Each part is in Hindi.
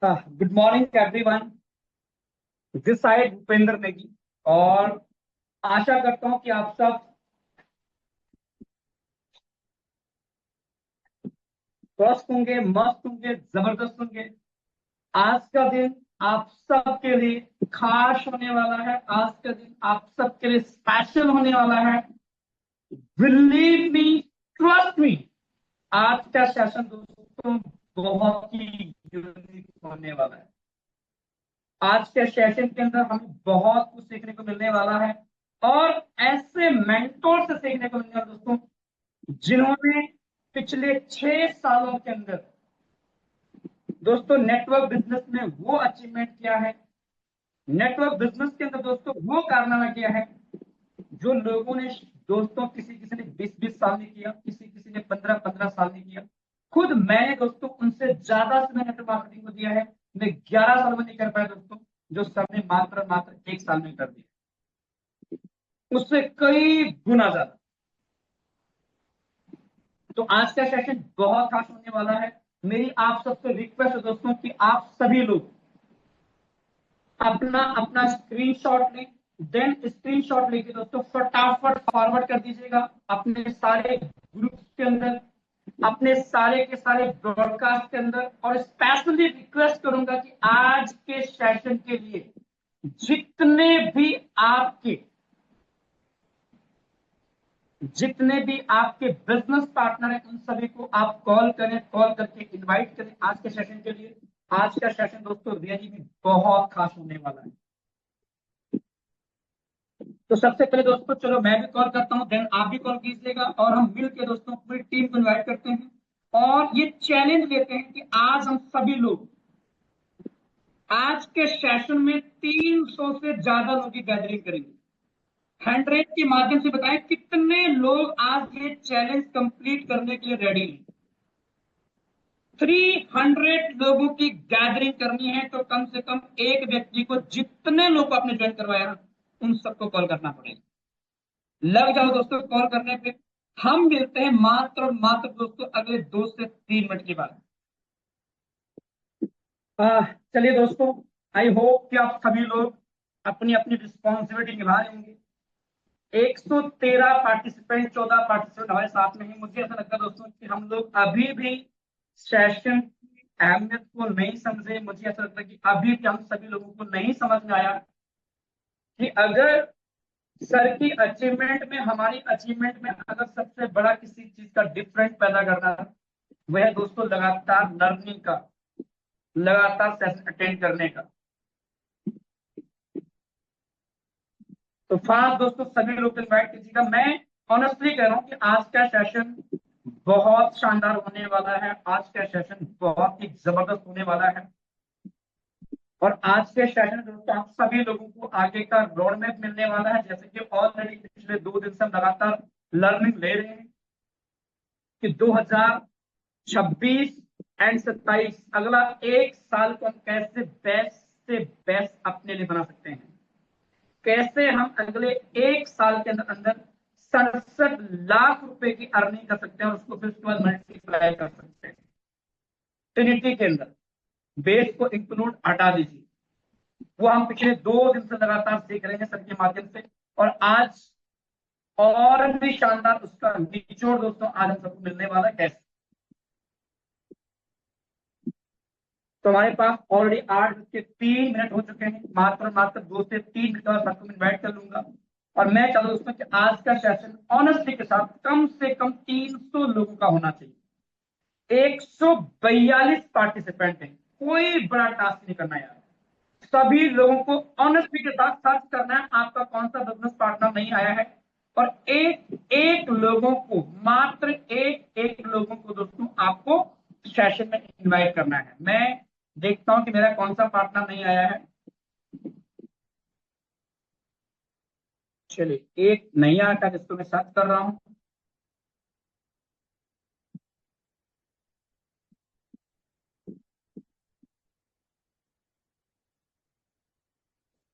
Good morning everyone. This side Bhupendra Negi. और आशा करता हूं कि आप सब स्वस्थ होंगे, मस्त होंगे, जबरदस्त होंगे। आज का दिन आप सबके लिए खास होने वाला है। आज का दिन आप सबके लिए स्पेशल होने वाला है। Believe me, trust me. आज का सेशन दोस्तों बहुत ही यूनिक होने वाला है। आज के सेशन के अंदर हमें बहुत कुछ सीखने को मिलने वाला है। और ऐसे मेंटोर से सीखने को मिलने वाला दोस्तों, जिन्होंने पिछले 6 सालों के अंदर दोस्तों नेटवर्क बिजनेस में वो अचीवमेंट किया है। नेटवर्क बिजनेस के अंदर दोस्तों वो कारनामा किया है जो लोगों ने दोस्तों किसी किसी ने 20-20 साल में किया, किसी किसी ने 15-15 साल में किया। खुद मैंने दोस्तों उनसे ज्यादा समय नेटवर्क मार्केटिंग को दिया है। मैं 11 साल में नहीं कर पाया दोस्तों, जो सर ने मात्र मात्र 1 साल में कर दिया, उससे कई गुना ज्यादा। तो आज का सेशन बहुत खास होने वाला है। मेरी आप सबसे रिक्वेस्ट है दोस्तों कि आप सभी लोग अपना अपना स्क्रीनशॉट लें। देन स्क्रीनशॉट लेके दोस्तों फटाफट फॉरवर्ड कर दीजिएगा अपने सारे ग्रुप्स के अंदर, अपने सारे के सारे ब्रॉडकास्ट के अंदर। और स्पेशली रिक्वेस्ट करूंगा कि आज के सेशन के लिए जितने भी आपके जितने भी आपके बिजनेस पार्टनर हैं उन सभी को आप कॉल करें, कॉल करके इनवाइट करें आज के सेशन के लिए। आज का सेशन दोस्तों रियली में बहुत खास होने वाला है। तो सबसे पहले दोस्तों चलो मैं भी कॉल करता हूं, देन आप भी कॉल कीजिएगा और हम मिलकर दोस्तों पूरी टीम को इनवाइट करते हैं और ये चैलेंज लेते हैं कि आज हम सभी लोग आज के सेशन में 300 से ज्यादा लोगों की गैदरिंग करेंगे। 100 के माध्यम से बताएं कितने लोग आज ये चैलेंज कंप्लीट करने के लिए रेडी हैं। 300 लोगों की गैदरिंग करनी है तो कम से कम एक व्यक्ति को, जितने लोग को आपने ज्वाइन करवाया उन सबको कॉल करना पड़ेगा। लग जाओ दोस्तों कॉल करने पे। हम मिलते हैं मात्र मात्र दोस्तों अगले 2 से 3 मिनट के बाद। चलिए दोस्तों, आई होप कि आप सभी लोग अपनी अपनी रिस्पॉन्सिबिलिटी निभा रहे होंगे। 113 पार्टिसिपेंट, 14 पार्टिसिपेंट हमारे साथ में हैं। मुझे ऐसा लगता है दोस्तों कि हम लोग अभी भी सेशन की अहमियत को नहीं समझे। मुझे ऐसा लगता है कि अभी भी हम सभी लोगों को नहीं समझ में आया कि अगर सर की अचीवमेंट में, हमारी अचीवमेंट में अगर सबसे बड़ा किसी चीज का डिफरेंट पैदा करना है, वह है दोस्तों लगातार लर्निंग का, लगातार सेशन अटेंड करने का। तो फास्ट दोस्तों सभी लोग इन्वाइट कीजिएगा। मैं ऑनेस्टली कह रहा हूं कि आज का सेशन बहुत शानदार होने वाला है। आज का सेशन बहुत ही जबरदस्त होने वाला है। और आज के सेशन में दोस्तों आप सभी लोगों को आगे का रोड मैप मिलने वाला है। जैसे कि ऑलरेडी पिछले 2 दिन से हम लगातार लर्निंग ले रहे हैं कि 2026 एंड 27 अगला 1 साल को हम कैसे बेस्ट से बेस्ट अपने लिए बना सकते हैं। कैसे हम अगले 1 साल के अंदर अंदर 67 लाख रुपए की अर्निंग कर सकते हैं और उसको फिर उसके बाद मल्टीप्लाई कर सकते हैं। ट्रिनिटी के अंदर बेस को इंक्लूड हटा दीजिए, वो हम पिछले 2 दिन से लगातार सीख रहे हैं सर के माध्यम से। और आज और भी शानदार उसका निचोड़ दोस्तों आज हम सबको मिलने वाला है। कैसे तो हमारे पास ऑलरेडी 8:03 हो चुके हैं। मात्र मात्र 2 से 3 मिनट और सबको इन्वाइट कर लूंगा। और मैं चाहता हूं उसमें कि आज का सेशन ऑनेस्टी के साथ कम से कम 300 लोगों का होना चाहिए। 142 पार्टिसिपेंट हैं। कोई बड़ा टास्क नहीं करना यार। सभी लोगों को ऑनेस्टी के साथ सर्च करना है आपका कौन सा बिजनेस पार्टनर नहीं आया है। और एक एक लोगों को, मात्र एक एक लोगों को दोस्तों आपको सेशन में इनवाइट करना है। मैं देखता हूं कि मेरा कौन सा पार्टनर नहीं आया है। चलिए एक नहीं आया था जिसको मैं सर्च कर रहा हूं।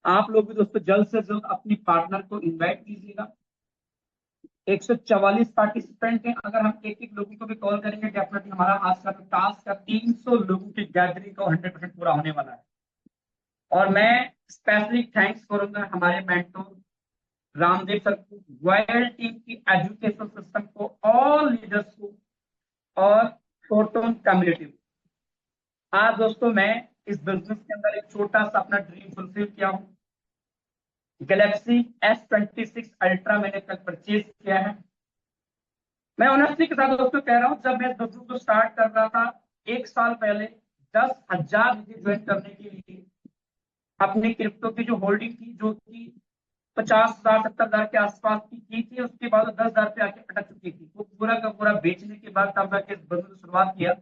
आप लोग भी दोस्तों जल्द से जल्द अपनी पार्टनर को इनवाइट कीजिएगा। 144 पार्टिसिपेंट हैं। अगर हम एक एक लोगों को भी कॉल करेंगे, डेफिनेटली हमारा आज का जो टास्क है 300 लोगों की गैदरिंग का 100% पूरा होने वाला है। और मैं स्पेशली थैंक्स करूंगा हमारे मेंटोर रामदेव सर को, रॉयल टीम की एजुकेशन सिस्टम को, ऑल लीडर्स को और फोटोन कम्युनिटी को। आज दोस्तों मैं इस बिजनेस के अंदर एक छोटा सा अपना ड्रीम फुलफिल किया हूँ। गैलेक्सी S26 अल्ट्रा मैंने कल परचेज किया है। मैं ऑनेस्टली के साथ दोस्तों कह रहा हूँ, जब मैं इस बिजनेस को स्टार्ट कर रहा था 1 साल पहले 10,000 ज्वाइन करने के लिए अपनी क्रिप्टो की जो होल्डिंग थी, जो कि 50,000 70,000 के आसपास की थी, उसके बाद 10,000 पे आके अटक चुकी थी। वो पूरा का पूरा बेचने के बाद तब जाके इस बिजनेस की शुरुआत किया।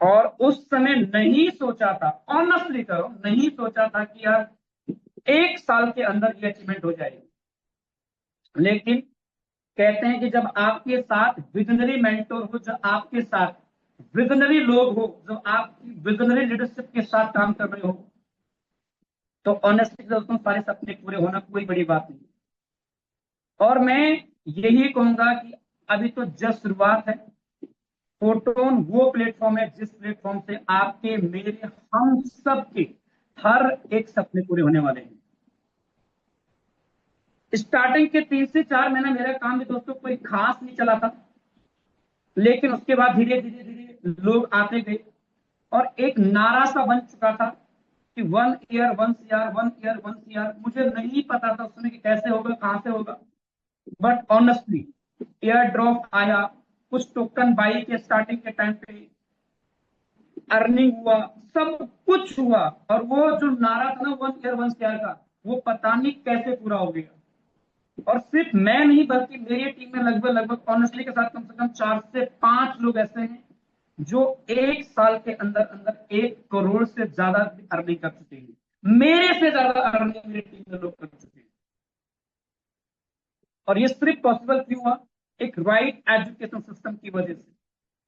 और उस समय नहीं सोचा था, ऑनेस्टली करो, नहीं सोचा था कि यार 1 साल के अंदर ये अचीवमेंट हो जाएगी। लेकिन कहते हैं कि जब आपके साथ विजनरी मेंटोर हो, जब आपके साथ विजनरी लोग हो, जो आपकी विजनरी लीडरशिप के साथ काम कर रहे हो, तो ऑनेस्टली दोस्तों सारे सपने पूरे होना कोई बड़ी बात नहीं। और मैं यही कहूंगा कि अभी तो जस्ट शुरुआत है। फोटोन वो प्लेटफॉर्म है जिस प्लेटफॉर्म से आपके, मेरे, हम सब के हर एक सपने पूरे होने वाले हैं। स्टार्टिंग के 3 से 4 महीना मेरा काम भी दोस्तों कोई खास नहीं चला था, लेकिन उसके बाद धीरे धीरे धीरे लोग आते गए और एक नारा सा बन चुका था कि 1 ईयर 1 CR, 1 ईयर 1 CR। मुझे नहीं पता था उसमें कि कैसे होगा, कहां से होगा, बट ऑनेस्टली एयर ड्रॉप आया, कुछ टोकन बाई के स्टार्टिंग के टाइम पे अर्निंग हुआ, सब कुछ हुआ। और वो जो नारा था ना 1 ईयर 1 CR का, वो पता नहीं कैसे पूरा हो गया। और सिर्फ मैं नहीं बल्कि मेरी टीम में लगभग लगभग ऑनेस्टली के साथ कम से कम 4 से 5 लोग ऐसे हैं जो 1 साल के अंदर अंदर 1 करोड़ से ज्यादा अर्निंग कर चुके हैं। मेरे से ज्यादा अर्निंग मेरी टीम में लोग कर चुके हैं। और ये सिर्फ पॉसिबल क्यों हुआ? एक राइट एजुकेशन सिस्टम की वजह से,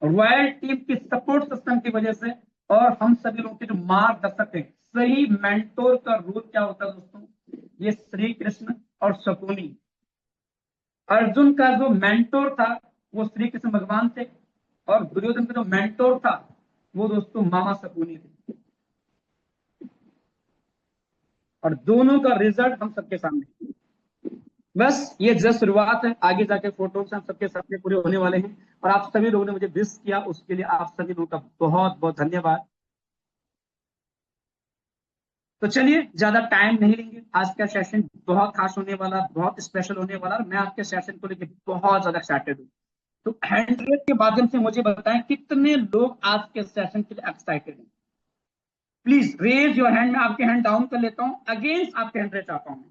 रॉयल टीम की सपोर्ट सिस्टम की वजह से, और हम सभी लोगों के जो मार्गदर्शक है। सही मेंटोर का रोल क्या होता है दोस्तों? ये श्री कृष्ण और शकुनी। अर्जुन का जो मेंटोर था वो श्री कृष्ण भगवान थे, और दुर्योधन का जो मेंटोर था वो दोस्तों मामा शकुनी थे। और दोनों का रिजल्ट हम सबके सामने। बस ये जस्ट शुरुआत है, आगे जाके फोटो से हम सबके सपने पूरे होने वाले हैं। और आप सभी लोगों ने मुझे विश किया, उसके लिए आप सभी लोगों का बहुत बहुत धन्यवाद। तो चलिए ज्यादा टाइम नहीं लेंगे, आज का सेशन बहुत खास होने वाला, बहुत स्पेशल होने वाला, और मैं आज के सेशन को लेकर बहुत ज्यादा एक्साइटेड हूँ। तो हैंड रेज के माध्यम से मुझे बताएं कितने लोग आज के सेशन के लिए एक्साइटेड हैं। Please raise your hand. मैं आपके हैंड डाउन कर लेता हूं, अगेंस्ट आपके हैंड रेज चाहता हूं।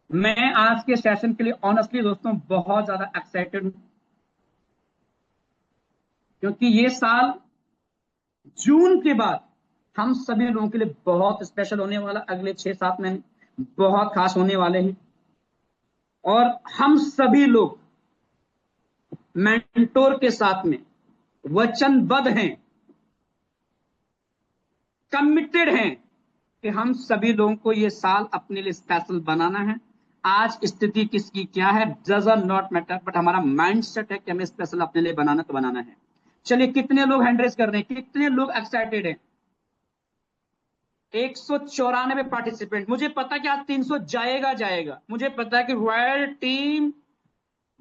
मैं आज के सेशन के लिए ऑनेस्टली दोस्तों बहुत ज्यादा एक्साइटेड हूं, क्योंकि ये साल जून के बाद हम सभी लोगों के लिए बहुत स्पेशल होने वाला। अगले 6-7 महीने बहुत खास होने वाले हैं, और हम सभी लोग मेंटोर के साथ में वचनबद्ध हैं, कमिटेड हैं कि हम सभी लोगों को ये साल अपने लिए स्पेशल बनाना है। आज स्थिति किसकी क्या है डज नॉट मैटर, बट हमारा माइंडसेट है कि हमें स्पेशल अपने लिए बनाना तो बनाना है। चलिए कितने लोग हैंड रेज कर रहे हैं, कितने लोग एक्साइटेड हैं? 194 पार्टिसिपेंट। मुझे पता कि आज 300 जाएगा जाएगा। मुझे पता है कि रॉयल टीम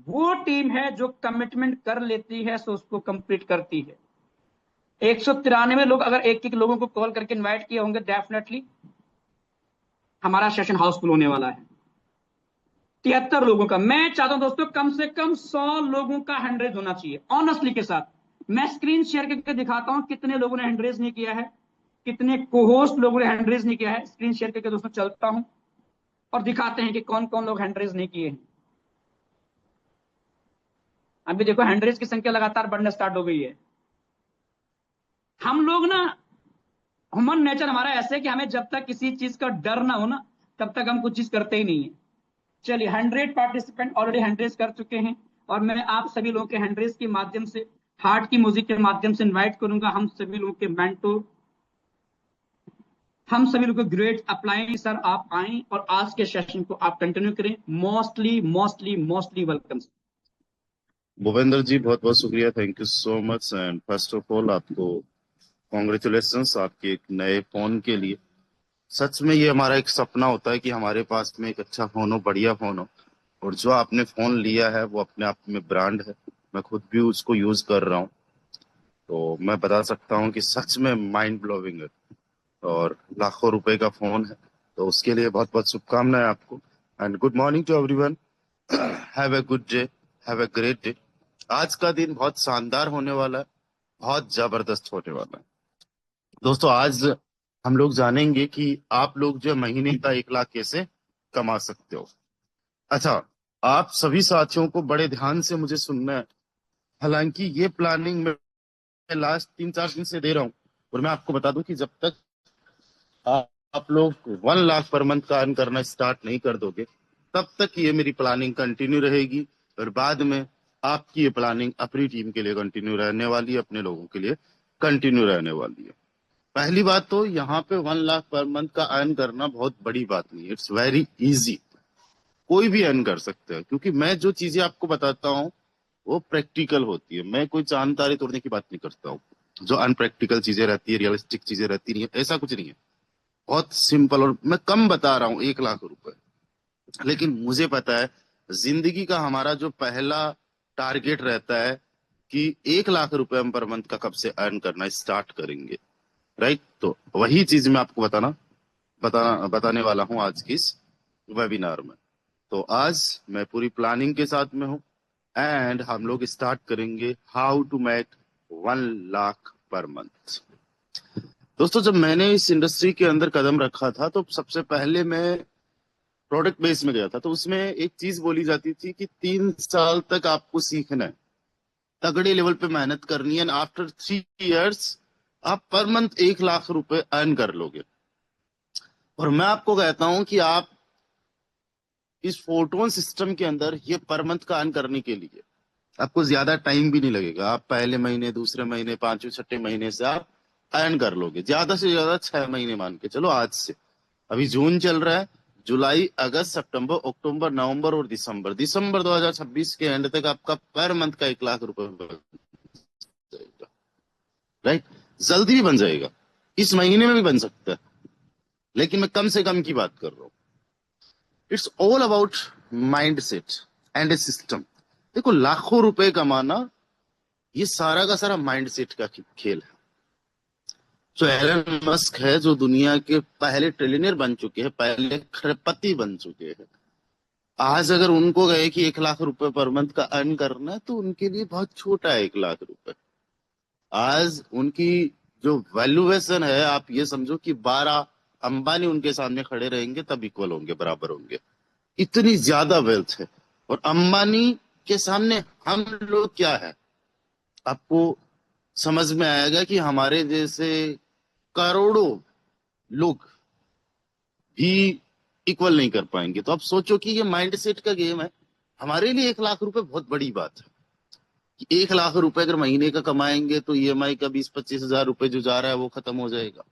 वो टीम है जो कमिटमेंट कर लेती है सो उसको कंप्लीट करती है। 193 लोग अगर एक एक लोगों को कॉल करके इनवाइट किए होंगे, डेफिनेटली हमारा सेशन हाउसफुल होने वाला है। 73 लोगों का। मैं चाहता हूं दोस्तों कम से कम 100 लोगों का हैंड रेज होना चाहिए। ऑनेस्टली के साथ मैं स्क्रीन शेयर करके दिखाता हूं कितने लोगों ने हैंड रेज नहीं किया है, कितने कोहोस्ट लोगों ने हैंड रेज नहीं किया है। स्क्रीन शेयर करके दोस्तों चलता हूं और दिखाते हैं कि कौन कौन लोग हैंड रेज नहीं किए हैं। अभी देखो हैंड रेज की संख्या लगातार बढ़ना स्टार्ट हो गई है। हम लोग ना, ह्यूमन नेचर हमारा ऐसे है कि हमें जब तक किसी चीज का डर ना हो ना, तब तक हम कुछ चीज करते ही नहीं है। चलिए 100 पार्टिसिपेंट ऑलरेडी हैंड रेज कर चुके हैं, और मैं आप सभी लोगों के हैंड रेज के माध्यम से, हार्ट की म्यूजिक के माध्यम से इनवाइट करूंगा हम सभी लोगों के मेंटोर हम सभी लोग को ग्रेट अप्लाई सर, आप आए और आज के सेशन को आप कंटिन्यू करें। Mostly mostly mostly welcome. Bhupendra ji, बहुत बहुत शुक्रिया। Thank you so much. And first of all आपको कॉन्ग्रेचुलेशंस आपके एक नए फोन के लिए। सच में ये हमारा एक सपना होता है कि हमारे पास में एक अच्छा फोन हो, बढ़िया फोन हो। और जो आपने फोन लिया है वो अपने आप में ब्रांड है। मैं खुद भी उसको यूज कर रहा हूँ, तो मैं बता सकता हूँ कि सच में माइंड ब्लोविंग है और लाखों रुपए का फोन है। तो उसके लिए बहुत बहुत शुभकामनाएं आपको। And good morning to everyone. Have a good day, have a great day. आज का दिन बहुत शानदार होने वाला है, बहुत जबरदस्त होने वाला है। दोस्तों, आज हम लोग जानेंगे कि आप लोग जो महीने का 1 लाख कैसे कमा सकते हो। अच्छा, आप सभी साथियों को बड़े ध्यान से मुझे सुनना है। हालांकि ये प्लानिंग मैं लास्ट 3-4 दिन से दे रहा हूँ, और मैं आपको बता दूं कि जब तक आप लोग 1 लाख पर मंथ का अर्न करना स्टार्ट नहीं कर दोगे, तब तक ये मेरी प्लानिंग कंटिन्यू रहेगी। और बाद में आपकी ये प्लानिंग अपनी टीम के लिए कंटिन्यू रहने वाली है, अपने लोगों के लिए कंटिन्यू रहने वाली है। पहली बात तो यहाँ पे 1 लाख पर मंथ का अर्न करना बहुत बड़ी बात नहीं है, इट्स वेरी इजी। कोई भी अर्न कर सकता है, क्योंकि मैं जो चीजें आपको बताता हूँ वो प्रैक्टिकल होती है। मैं कोई चांद तारे तोड़ने की बात नहीं करता हूँ। जो अनप्रैक्टिकल चीजें रहती है, रियलिस्टिक चीजें रहती नहीं है, ऐसा कुछ नहीं है। बहुत सिंपल। और मैं कम बता रहा हूँ, 1 लाख रुपए। लेकिन मुझे पता है जिंदगी का हमारा जो पहला टारगेट रहता है कि 1 लाख रुपए हम पर मंथ का कब से अर्न करना स्टार्ट करेंगे, राइट? तो वही चीज मैं आपको बताने वाला हूँ आज की इस वेबिनार में। तो आज मैं पूरी प्लानिंग के साथ में हूँ, एंड हम लोग स्टार्ट करेंगे how to make 1 lakh per month. दोस्तों, जब मैंने इस इंडस्ट्री के अंदर कदम रखा था तो सबसे पहले मैं प्रोडक्ट बेस में गया था। तो उसमें एक चीज बोली जाती थी कि 3 साल तक आपको सीखना है, तगड़े लेवल पे मेहनत करनी है, एंड आफ्टर 3 इयर्स आप पर मंथ 1 लाख रुपए अर्न कर लोगे। और मैं आपको कहता हूं कि आप इस फोटोन सिस्टम के अंदर ये पर मंथ का अर्न करने के लिए आपको ज्यादा टाइम भी नहीं लगेगा। आप पहले महीने, दूसरे महीने, पांचवें छठे महीने से आप अर्न कर लोगे। ज्यादा से ज्यादा 6 महीने मान के चलो आज से। अभी जून चल रहा है, जुलाई, अगस्त, सितंबर, अक्टूबर, नवंबर और दिसंबर। दिसंबर 2026 के एंड तक आपका पर मंथ का 1 लाख रुपए बन जाएगा, राइट? जल्दी भी बन जाएगा, इस महीने में भी बन सकता है, लेकिन मैं कम से कम की बात कर रहा हूँ। It's all about mind set and A system. देखो, लाखों रुपए कमाना ये सारा का सारा माइंड सेट का खेल है। जो एलन मस्क है, जो दुनिया के पहले ट्रिलियनर बन चुके हैं, पहले खरपति बन चुके हैं, आज अगर उनको कहे कि 1 लाख रुपए पर मंथ का अर्न करना है तो उनके लिए बहुत छोटा है 1 लाख रुपए। आज उनकी जो वैल्यूएशन है, आप ये समझो कि 12 अंबानी उनके सामने खड़े रहेंगे तब इक्वल होंगे, बराबर होंगे। इतनी ज्यादा वेल्थ है। और अंबानी के सामने हम लोग क्या है, आपको समझ में आएगा कि हमारे जैसे करोड़ों लोग भी इक्वल नहीं कर पाएंगे। तो आप सोचो कि ये माइंड सेट का गेम है। हमारे लिए 1 लाख रुपए बहुत बड़ी बात है कि 1 लाख रुपए अगर महीने का कमाएंगे तो ईएमआई का 20-25 हजार रुपए जो जा रहा है वो खत्म हो जाएगा।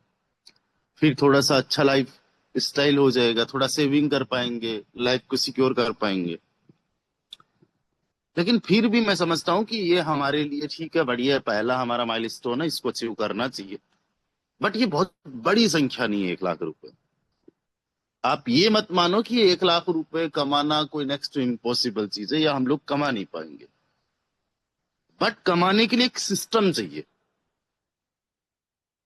फिर थोड़ा सा अच्छा लाइफ स्टाइल हो जाएगा, थोड़ा सेविंग कर पाएंगे, लाइफ को सिक्योर कर पाएंगे। लेकिन फिर भी मैं समझता हूँ कि ये हमारे लिए ठीक है, बढ़िया है, पहला हमारा माइलस्टोन है, इसको अचीव करना चाहिए। बट ये बहुत बड़ी संख्या नहीं है 1 लाख रुपए। आप ये मत मानो कि 1 लाख रुपए कमाना कोई नेक्स्ट टू इम्पॉसिबल चीज है या हम लोग कमा नहीं पाएंगे। बट कमाने के लिए एक सिस्टम चाहिए।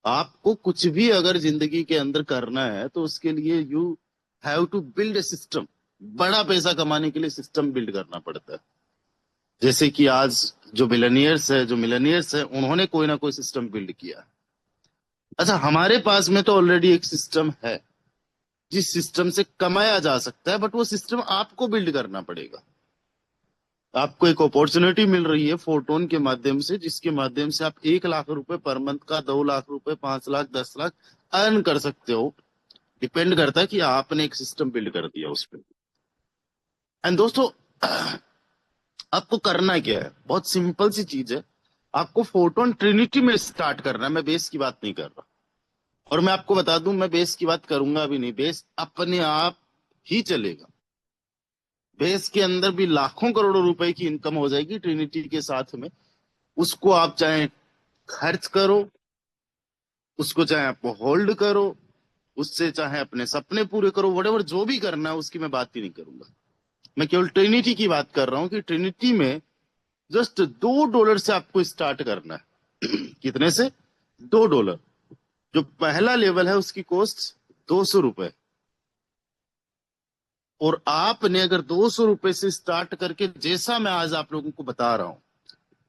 आपको कुछ भी अगर जिंदगी के अंदर करना है तो उसके लिए you have to build a system. बड़ा पैसा कमाने के लिए सिस्टम बिल्ड करना पड़ता है। जैसे कि आज जो मिलेनियर्स है उन्होंने कोई ना कोई सिस्टम बिल्ड किया। अच्छा, हमारे पास में तो ऑलरेडी एक सिस्टम है जिस सिस्टम से कमाया जा सकता है, बट वो सिस्टम आपको बिल्ड करना पड़ेगा। आपको एक अपॉर्चुनिटी मिल रही है फोटोन के माध्यम से, जिसके माध्यम से आप 1 लाख रुपए पर मंथ का, 2 लाख रुपए, 5 लाख, 10 लाख अर्न कर सकते हो। डिपेंड करता है कि आपने एक सिस्टम बिल्ड कर दिया उस पर। एंड दोस्तों, आपको करना क्या है, बहुत सिंपल सी चीज है। आपको फोटोन ट्रिनिटी में स्टार्ट करना है। मैं बेस की बात नहीं कर रहा। और मैं आपको बता दूं, मैं बेस की बात करूंगा भी नहीं, बेस अपने आप ही चलेगा। बेस के अंदर भी लाखों करोड़ों रुपए की इनकम हो जाएगी ट्रिनिटी के साथ में। उसको आप चाहे खर्च करो, उसको चाहे आप होल्ड करो, उससे चाहे अपने सपने पूरे करो, वटेवर जो भी करना है उसकी मैं बात ही नहीं करूंगा। मैं केवल ट्रिनिटी की बात कर रहा हूं कि ट्रिनिटी में जस्ट $2 से आपको स्टार्ट करना है। कितने से? $2। जो पहला लेवल है उसकी कॉस्ट ₹200। और आपने अगर ₹200 से स्टार्ट करके, जैसा मैं आज आप लोगों को बता रहा हूं,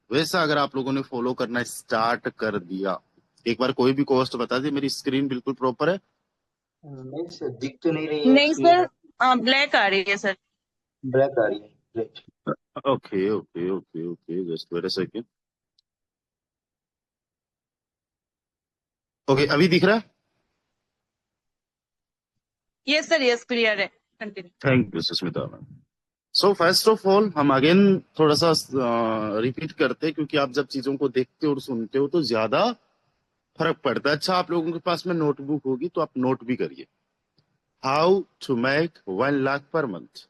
वैसा अगर आप लोगों ने फॉलो करना स्टार्ट कर दिया, एक बार कोई भी कॉस्ट बता दी। मेरी स्क्रीन बिल्कुल प्रॉपर है? नहीं सर, दिख तो नहीं रही है नहीं स्क्रीन। सर, ब्लैक आ रही है सर। ब्लैक आ रही है, great. Okay okay okay okay, just wait a second. Okay, अभी दिख रहा है? यस सर, यस क्लियर है, continue. Thank you Sushmita ma'am. So first of all हम अगेन थोड़ा सा रिपीट करते हैं, क्योंकि आप जब चीजों को देखते हो और सुनते हो तो ज्यादा फर्क पड़ता है। अच्छा, आप लोगों के पास में नोटबुक होगी तो आप नोट भी करिए। How to make 1 lakh per month,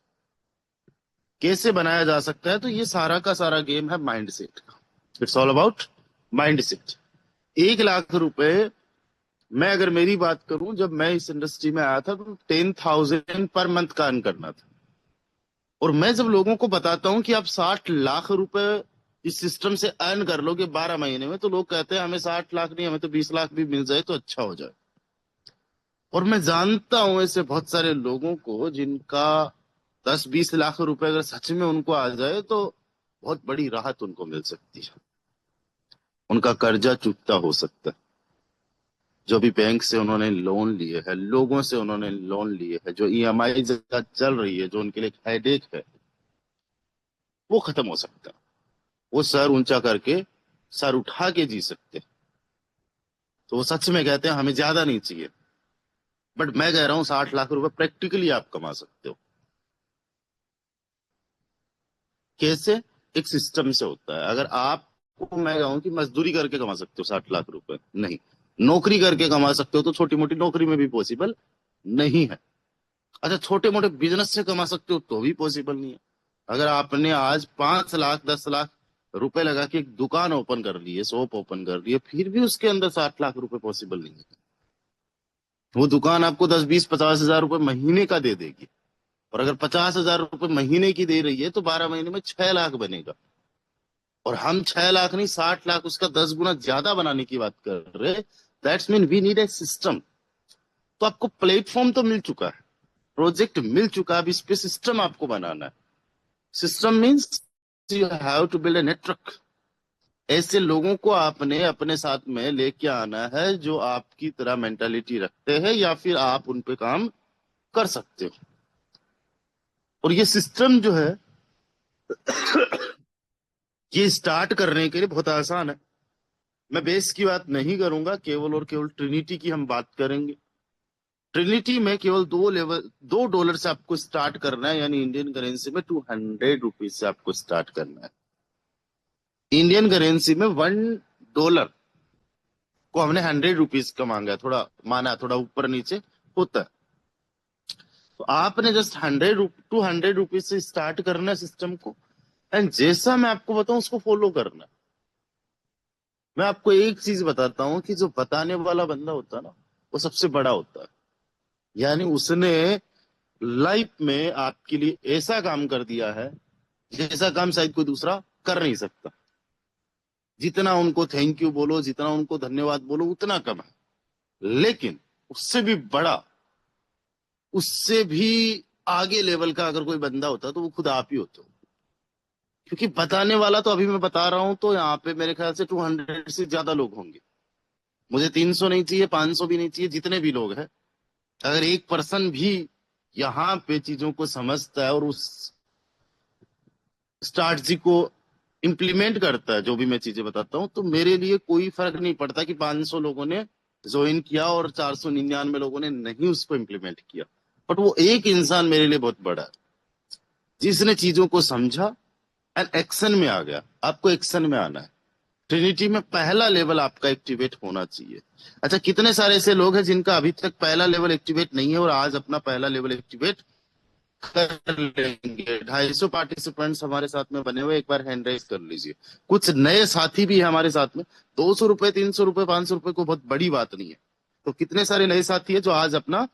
कैसे बनाया जा सकता है? तो ये सारा का सारा गेम है माइंड सेट का। It's all about mind set. 1 lakh रुपए, मैं अगर मेरी बात करूं, जब मैं इस इंडस्ट्री में आया था तो 10,000 पर मंथ का अर्न करना था। और मैं जब लोगों को बताता हूं कि आप 60 लाख रुपए इस सिस्टम से अर्न कर लोगे 12 महीने में, तो लोग कहते हैं हमें 60 लाख नहीं, हमें तो 20 लाख भी मिल जाए तो अच्छा हो जाए। और मैं जानता हूं ऐसे बहुत सारे लोगों को जिनका 10-20 लाख रुपए अगर सच में उनको आ जाए तो बहुत बड़ी राहत उनको मिल सकती है। उनका कर्जा चुकता हो सकता है। जो भी बैंक से उन्होंने लोन लिए है, लोगों से उन्होंने लोन लिए है, जो ईएमआई चल रही है, जो उनके लिए हेडेक है, वो खत्म हो सकता है। वो सर ऊंचा करके, सर उठा के जी सकते हैं। तो वो सच में कहते हैं हमें ज्यादा नहीं चाहिए। बट मैं कह रहा हूं 60 लाख रुपए प्रैक्टिकली आप कमा सकते हो। कैसे? एक सिस्टम से होता है। अगर आपको मैं कहूं कि मजदूरी करके कमा सकते हो 60 लाख रुपए, नहीं। नौकरी करके कमा सकते हो तो छोटी मोटी नौकरी में भी पॉसिबल नहीं है। अच्छा, छोटे मोटे बिजनेस से कमा सकते हो तो भी पॉसिबल नहीं है। अगर आपने आज 5 लाख 10 लाख रुपए लगा के एक दुकान ओपन कर ली है, शॉप ओपन कर ली है, फिर भी उसके अंदर 60 लाख रुपए पॉसिबल नहीं है। वो दुकान आपको 10-20-50 हजार रुपए महीने का दे देगी। और अगर 50 हजार रुपए महीने की दे रही है तो 12 महीने में 6 लाख बनेगा। और हम 6 लाख नहीं, 60 लाख, उसका 10 गुना ज्यादा बनाने की बात कर रहे। That's mean we need a system. तो आपको प्लेटफॉर्म तो मिल चुका है, प्रोजेक्ट मिल चुका है, अब इस पे सिस्टम आपको बनाना है। System means you have to build a network. ऐसे लोगों को आपने अपने साथ में लेके आना है जो आपकी तरह मेंटालिटी रखते हैं, या फिर आप उन पे काम कर सकते हो। और ये सिस्टम जो है, ये स्टार्ट करने के लिए बहुत आसान है। मैं बेस की बात नहीं करूंगा, केवल और केवल ट्रिनिटी की हम बात करेंगे। ट्रिनिटी में केवल $2 से आपको स्टार्ट करना है, यानी इंडियन करेंसी में ₹200 से आपको स्टार्ट करना है। इंडियन करेंसी में $1 को हमने ₹100 का मांगा है, थोड़ा माना, थोड़ा ऊपर नीचे होता है। तो आपने जस्ट ₹100 से स्टार्ट करना है सिस्टम को। एंड जैसा मैं आपको बताऊं उसको फॉलो करना है। मैं आपको एक चीज बताता हूं कि जो बताने वाला बंदा होता है ना, वो सबसे बड़ा होता है। यानी उसने लाइफ में आपके लिए ऐसा काम कर दिया है जैसा काम शायद कोई दूसरा कर नहीं सकता। जितना उनको थैंक यू बोलो, जितना उनको धन्यवाद बोलो, उतना कम है। लेकिन उससे भी बड़ा, उससे भी आगे लेवल का अगर कोई बंदा होता तो वो खुद आप ही होते हो। क्योंकि बताने वाला तो अभी मैं बता रहा हूं तो यहाँ पे मेरे ख्याल से 200 से ज्यादा लोग होंगे। मुझे 300 नहीं चाहिए, 500 भी नहीं चाहिए, जितने भी लोग हैं, अगर एक पर्सन भी यहाँ पे चीजों को समझता है और उस स्ट्रैटेजी को इम्प्लीमेंट करता है, जो भी मैं चीजें बताता हूँ, तो मेरे लिए कोई फर्क नहीं पड़ता कि 500 लोगों ने ज्वाइन किया और 499 लोगों ने नहीं उसको इम्प्लीमेंट किया। बट वो एक इंसान मेरे लिए बहुत बड़ा है, जिसने चीजों को समझा एंड एक्शन में आ गया। आपको एक्शन में आना है। ट्रिनिटी में पहला लेवल आपका एक्टिवेट होना चाहिए। अच्छा, कितने सारे ऐसे लोग हैं जिनका अभी तक पहला लेवल एक्टिवेट नहीं है और आज अपना पहला लेवल एक्टिवेट कर लेंगे? 250 पार्टिसिपेंट्स हमारे साथ में बने हुए, एक बार हैंड राइज कर लीजिए। कुछ नए साथी भी है हमारे साथ में। 200 रुपए, 300 रुपए, 500 रुपए को बहुत बड़ी बात नहीं है। तो कितने सारे नए साथी है जो आज अपना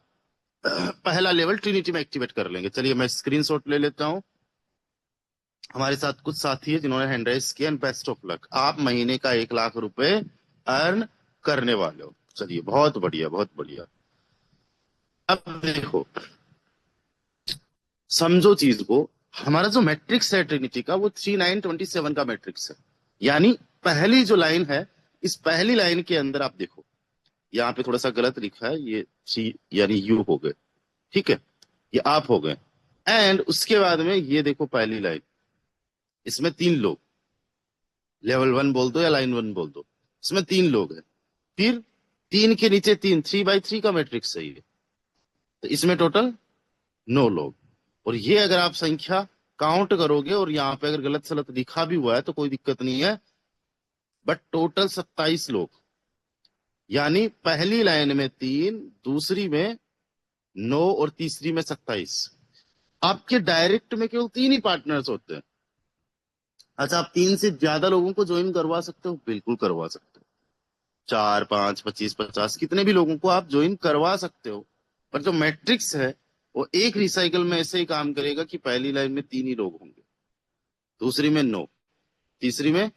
पहला लेवल ट्रिनिटी में एक्टिवेट कर लेंगे? चलिए मैं स्क्रीनशॉट ले लेता हूं। हमारे साथ कुछ साथी है जिन्होंने हैंड राइज किया। एंड बेस्ट ऑफ लक, आप महीने का 1 लाख रुपए अर्न करने वाले हो। चलिए बहुत बढ़िया, बहुत बढ़िया। अब देखो, समझो चीज को। हमारा जो मैट्रिक्स है ट्रिनिटी का, वो 3927 का मैट्रिक्स है। यानी पहली जो लाइन है, इस पहली लाइन के अंदर आप देखो, यहाँ पे थोड़ा सा गलत लिखा है, ये सी यानी यू हो गए, ठीक है, ये आप हो गए। एंड उसके बाद में ये देखो पहली लाइन, इसमें 3 लोग, लेवल 1 बोल दो या लाइन 1 बोल दो, इसमें 3 लोग हैं। फिर 3 के नीचे 3, 3x3 का मैट्रिक्स है ये। तो इसमें टोटल 9 लोग। और ये अगर आप संख्या काउंट करोगे, और यहाँ पे अगर गलत सलत लिखा भी हुआ है तो कोई दिक्कत नहीं है, बट टोटल 27 लोग। यानी पहली लाइन में 3, दूसरी में 9 और तीसरी में 27। आपके डायरेक्ट में केवल 3 ही पार्टनर्स होते हैं। अच्छा, आप 3 से ज्यादा लोगों को ज्वाइन करवा सकते हो? बिल्कुल करवा सकते हो। 4, 5, 25, 50 कितने भी लोगों को आप ज्वाइन करवा सकते हो। पर जो मैट्रिक्स है वो एक रिसाइकल में ऐसे ही काम करेगा कि पहली लाइन में 3 ही लोग होंगे, दूसरी में 9, तीसरी में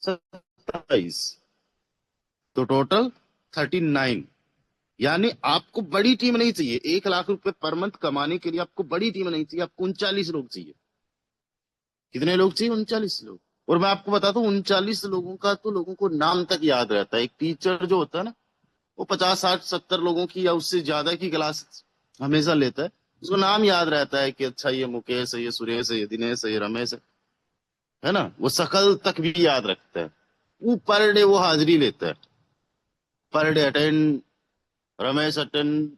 27, तो टोटल 39। यानी आपको बड़ी टीम नहीं चाहिए। 1 लाख रुपए पर मंथ कमाने के लिए आपको बड़ी टीम नहीं चाहिए, आपको 39 लोग चाहिए। कितने लोग चाहिए? 39 लोग। और मैं आपको बताता हूँ, 39 लोगों का तो लोगों को नाम तक याद रहता है। एक टीचर जो होता है ना, वो 50, 60, 70 लोगों की या उससे ज्यादा की क्लास हमेशा लेता है। उसको नाम याद रहता है कि अच्छा ये मुकेश है, ये सुरेश है, ये दिनेश है, ये रमेश है ना। वो शकल तक भी याद रखता है। वो पर डे वो हाजिरी लेता है, per day attend, Ramesh attend,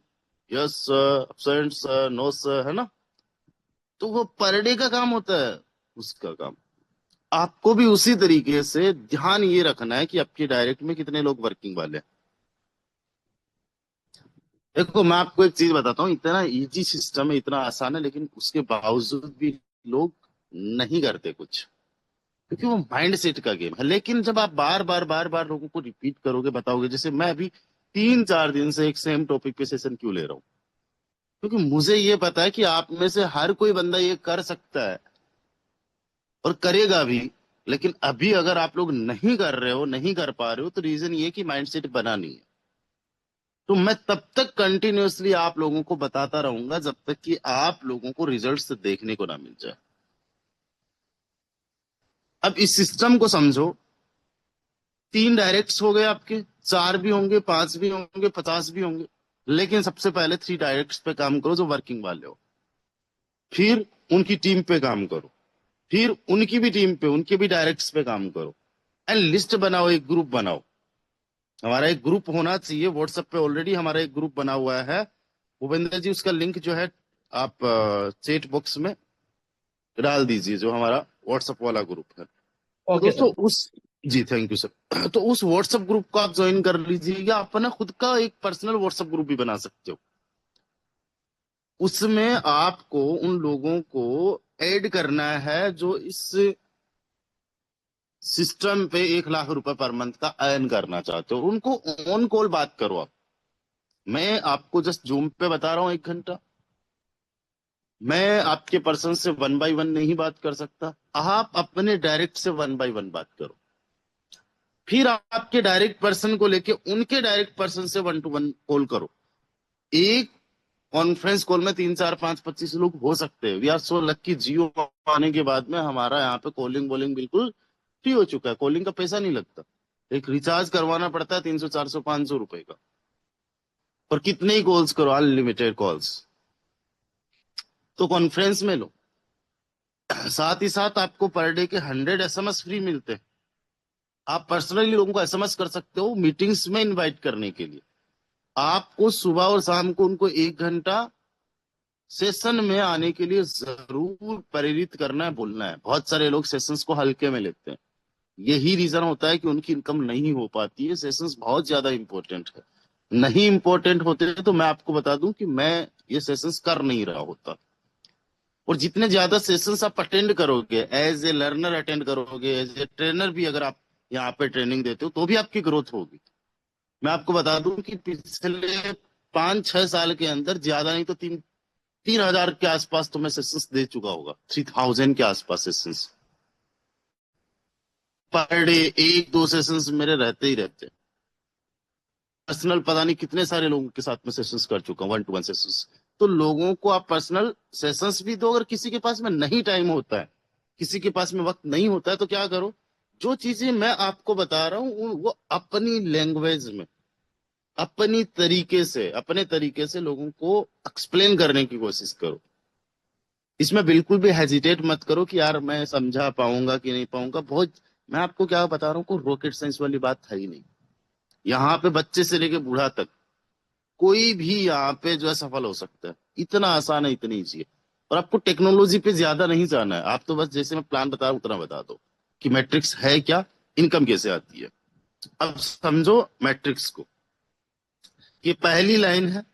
yes sir, absent sir, no sir, है ना। तो वो पर डे का काम होता है उसका काम। आपको भी उसी तरीके से ध्यान ये रखना है कि आपके डायरेक्ट में कितने लोग वर्किंग वाले हैं। देखो मैं आपको एक चीज बताता हूँ, इतना इजी सिस्टम है, इतना आसान है, लेकिन उसके बावजूद भी लोग नहीं करते कुछ, क्योंकि वो माइंड सेट का गेम है। लेकिन जब आप बार बार बार बार लोगों को रिपीट करोगे, बताओगे, जैसे मैं अभी 3-4 दिन से एक सेम टॉपिक पे सेशन क्यों ले रहा हूँ, क्योंकि मुझे ये पता है कि आप में से हर कोई बंदा ये कर सकता है और करेगा भी। लेकिन अभी अगर आप लोग नहीं कर रहे हो, नहीं कर पा रहे हो, तो रीजन ये कि माइंडसेट बना नहीं है। तो मैं तब तक कंटिन्यूअसली आप लोगों को बताता रहूंगा जब तक कि आप लोगों को रिजल्ट्स देखने को ना मिल जाए। अब इस सिस्टम को समझो। 3 डायरेक्ट्स हो गए आपके, 4 भी होंगे, 5 भी होंगे, 50 भी होंगे। लेकिन सबसे पहले 3 डायरेक्ट्स पे काम करो जो वर्किंग वाले हो। फिर उनकी टीम पे काम करो, फिर उनकी भी टीम पे, उनके भी डायरेक्ट्स पे काम करो। एंड लिस्ट बनाओ, एक ग्रुप बनाओ। हमारा एक ग्रुप होना चाहिए व्हाट्सएप पे। ऑलरेडी हमारा एक ग्रुप बना हुआ है भूपेंद्र जी, उसका लिंक जो है आप चैट बॉक्स में डाल दीजिए, जो हमारा व्हाट्सएप वाला ग्रुप है। तो ओके दोस्तों सर। उस, जी थैंक यू सर। तो उस व्हाट्सएप ग्रुप को आप ज्वाइन कर लीजिए, या अपना खुद का एक पर्सनल व्हाट्सएप ग्रुप भी बना सकते हो। उसमें आपको उन लोगों को ऐड करना है जो इस सिस्टम पे 1 लाख रुपए पर मंथ का अर्न करना चाहते हो। उनको ऑन कॉल बात करो आप। मैं आपको जस्ट जूम पे बता रहा हूँ 1 घंटा। मैं आपके पर्सन से 1 बाय 1 नहीं बात कर सकता। आप अपने डायरेक्ट से 1 बाय 1 बात करो। फिर आपके डायरेक्ट पर्सन को लेके उनके डायरेक्ट पर्सन से 1 to 1 कॉल करो। एक कॉन्फ्रेंस कॉल में 3, 4, 5, 25 लोग हो सकते हैं। वी आर सो लकी, जियो आने के बाद में हमारा यहाँ पे कॉलिंग वॉलिंग बिल्कुल फ्री हो चुका है। कॉलिंग का पैसा नहीं लगता। एक रिचार्ज करवाना पड़ता है 300, 400, 500 रुपए का, और कितने ही कॉल्स करो, अनलिमिटेड कॉल्स। तो कॉन्फ्रेंस में लो। साथ ही साथ आपको पर डे के 100 एसएमएस फ्री मिलते हैं। आप पर्सनली लोगों को एसएमएस कर सकते हो मीटिंग्स में इनवाइट करने के लिए। आपको सुबह और शाम को उनको 1 घंटा सेशन में आने के लिए जरूर प्रेरित करना है, बोलना है। बहुत सारे लोग सेशंस को हल्के में लेते हैं। यही रीजन होता है कि उनकी इनकम नहीं हो पाती है। सेशंस बहुत ज्यादा इंपॉर्टेंट है। नहीं इंपॉर्टेंट होते तो मैं आपको बता दूं कि मैं ये सेशंस कर नहीं रहा होता। और जितने ज्यादा सेशंस आप अटेंड करोगे, एज ए लर्नर अटेंड करोगे, एज ए ट्रेनर भी अगर आप यहाँ पे ट्रेनिंग देते हो तो भी आपकी ग्रोथ होगी। मैं आपको बता दूं कि पिछले 5-6 साल के अंदर ज्यादा नहीं तो 3,000 के आसपास तो मैं सेशंस दे चुका होगा। 3,000 के आसपास सेशंस पर डे, 1-2 सेशंस मेरे रहते ही रहते। पर्सनल पता नहीं कितने सारे लोगों के साथ में सेशंस कर चुका हूँ, 1-to-1 सेशंस। तो लोगों को आप पर्सनल सेशंस भी दो। अगर किसी के पास में नहीं टाइम होता है, किसी के पास में वक्त नहीं होता है, तो क्या करो, जो चीजें मैं आपको बता रहा हूँ वो अपनी लैंग्वेज में, अपने तरीके से लोगों को एक्सप्लेन करने की कोशिश करो। इसमें बिल्कुल भी हेजिटेट मत करो कि यार मैं समझा पाऊंगा कि नहीं पाऊंगा। बहुत, मैं आपको क्या बता रहा हूँ, कोई रॉकेट साइंस वाली बात है ही नहीं। यहाँ पे बच्चे से लेके बूढ़ा तक कोई भी यहाँ पे जो है सफल हो सकता है। इतना आसान है, इतनी ईजी है। और आपको टेक्नोलॉजी पे ज्यादा नहीं जाना है। आप तो बस जैसे मैं प्लान बता रहा हूं उतना बता दो कि मैट्रिक्स है क्या, इनकम कैसे आती है। अब समझो मैट्रिक्स को। ये पहली लाइन है,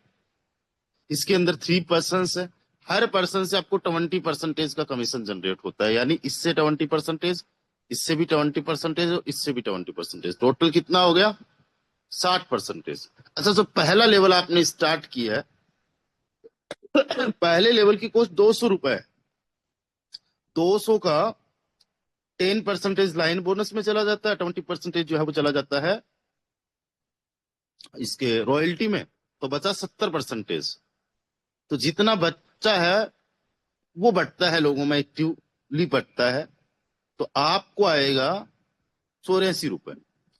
इसके अंदर 3 पर्सन है। हर पर्सन से आपको 20% का कमीशन जनरेट होता है। यानी इससे 20%, इससे भी 20% और इससे भी 20%। टोटल कितना हो गया? 60%। अच्छा, जो पहला लेवल आपने स्टार्ट किया है, पहले लेवल की कॉस्ट 200 रुपए है। 200 का 10% लाइन बोनस में चला जाता है, 20% जो है वो चला जाता है इसके रॉयल्टी में, तो बचा 70%। तो जितना बच्चा है वो बढ़ता है, लोगों में एक्टिवली बढ़ता है। तो आपको आएगा 84 रुपए,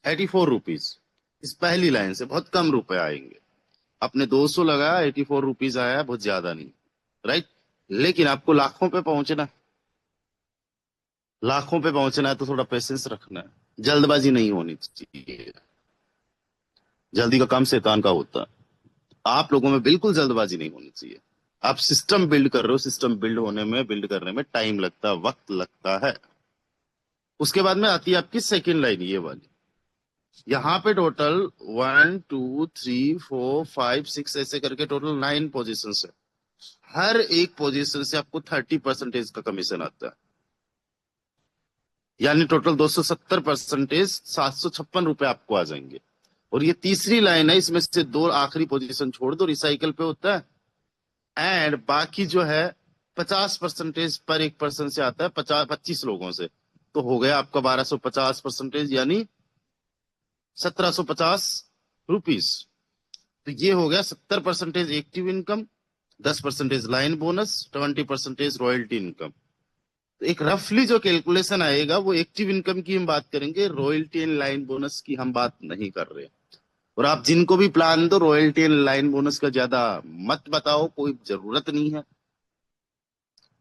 84 रुपीज। इस पहली लाइन से बहुत कम रुपए आएंगे। आपने 200 लगाया, 84 रुपीज आया, बहुत ज्यादा नहीं, राइट। लेकिन आपको लाखों पे पहुंचना, लाखों पे पहुंचना है तो थोड़ा पेशेंस रखना है। जल्दबाजी नहीं होनी चाहिए। जल्दी का काम शैतान का होता है। आप लोगों में बिल्कुल जल्दबाजी नहीं होनी चाहिए। आप सिस्टम बिल्ड कर रहे हो, सिस्टम बिल्ड करने में टाइम लगता है, वक्त लगता है। उसके बाद में आती है आपकी सेकेंड लाइन, ये वाली। यहाँ पे टोटल 1 2 3 4 5 6 ऐसे करके टोटल 9 पोजिशन है। हर एक पोजीशन से आपको 30% का कमीशन आता है। यानी टोटल 270%, 756 रुपए आपको आ जाएंगे। और ये तीसरी लाइन है, इसमें से 2 आखिरी पोजीशन छोड़ दो, रिसाइकल पे होता है। एंड बाकी जो है 50% पर एक पर्सन से आता है, 25 लोगों से, तो हो गया आपका 1250%, यानी 1750 रुपीज। तो ये हो गया 70% active income, 10% line bonus, 20% royalty income. तो एक रफली जो कैलकुलेशन आएगा वो एक्टिव इनकम की हम बात करेंगे, रॉयल्टी एंड लाइन बोनस की हम बात नहीं कर रहे। और आप जिनको भी प्लान दो, रॉयल्टी एंड लाइन बोनस का ज्यादा मत बताओ, कोई जरूरत नहीं है।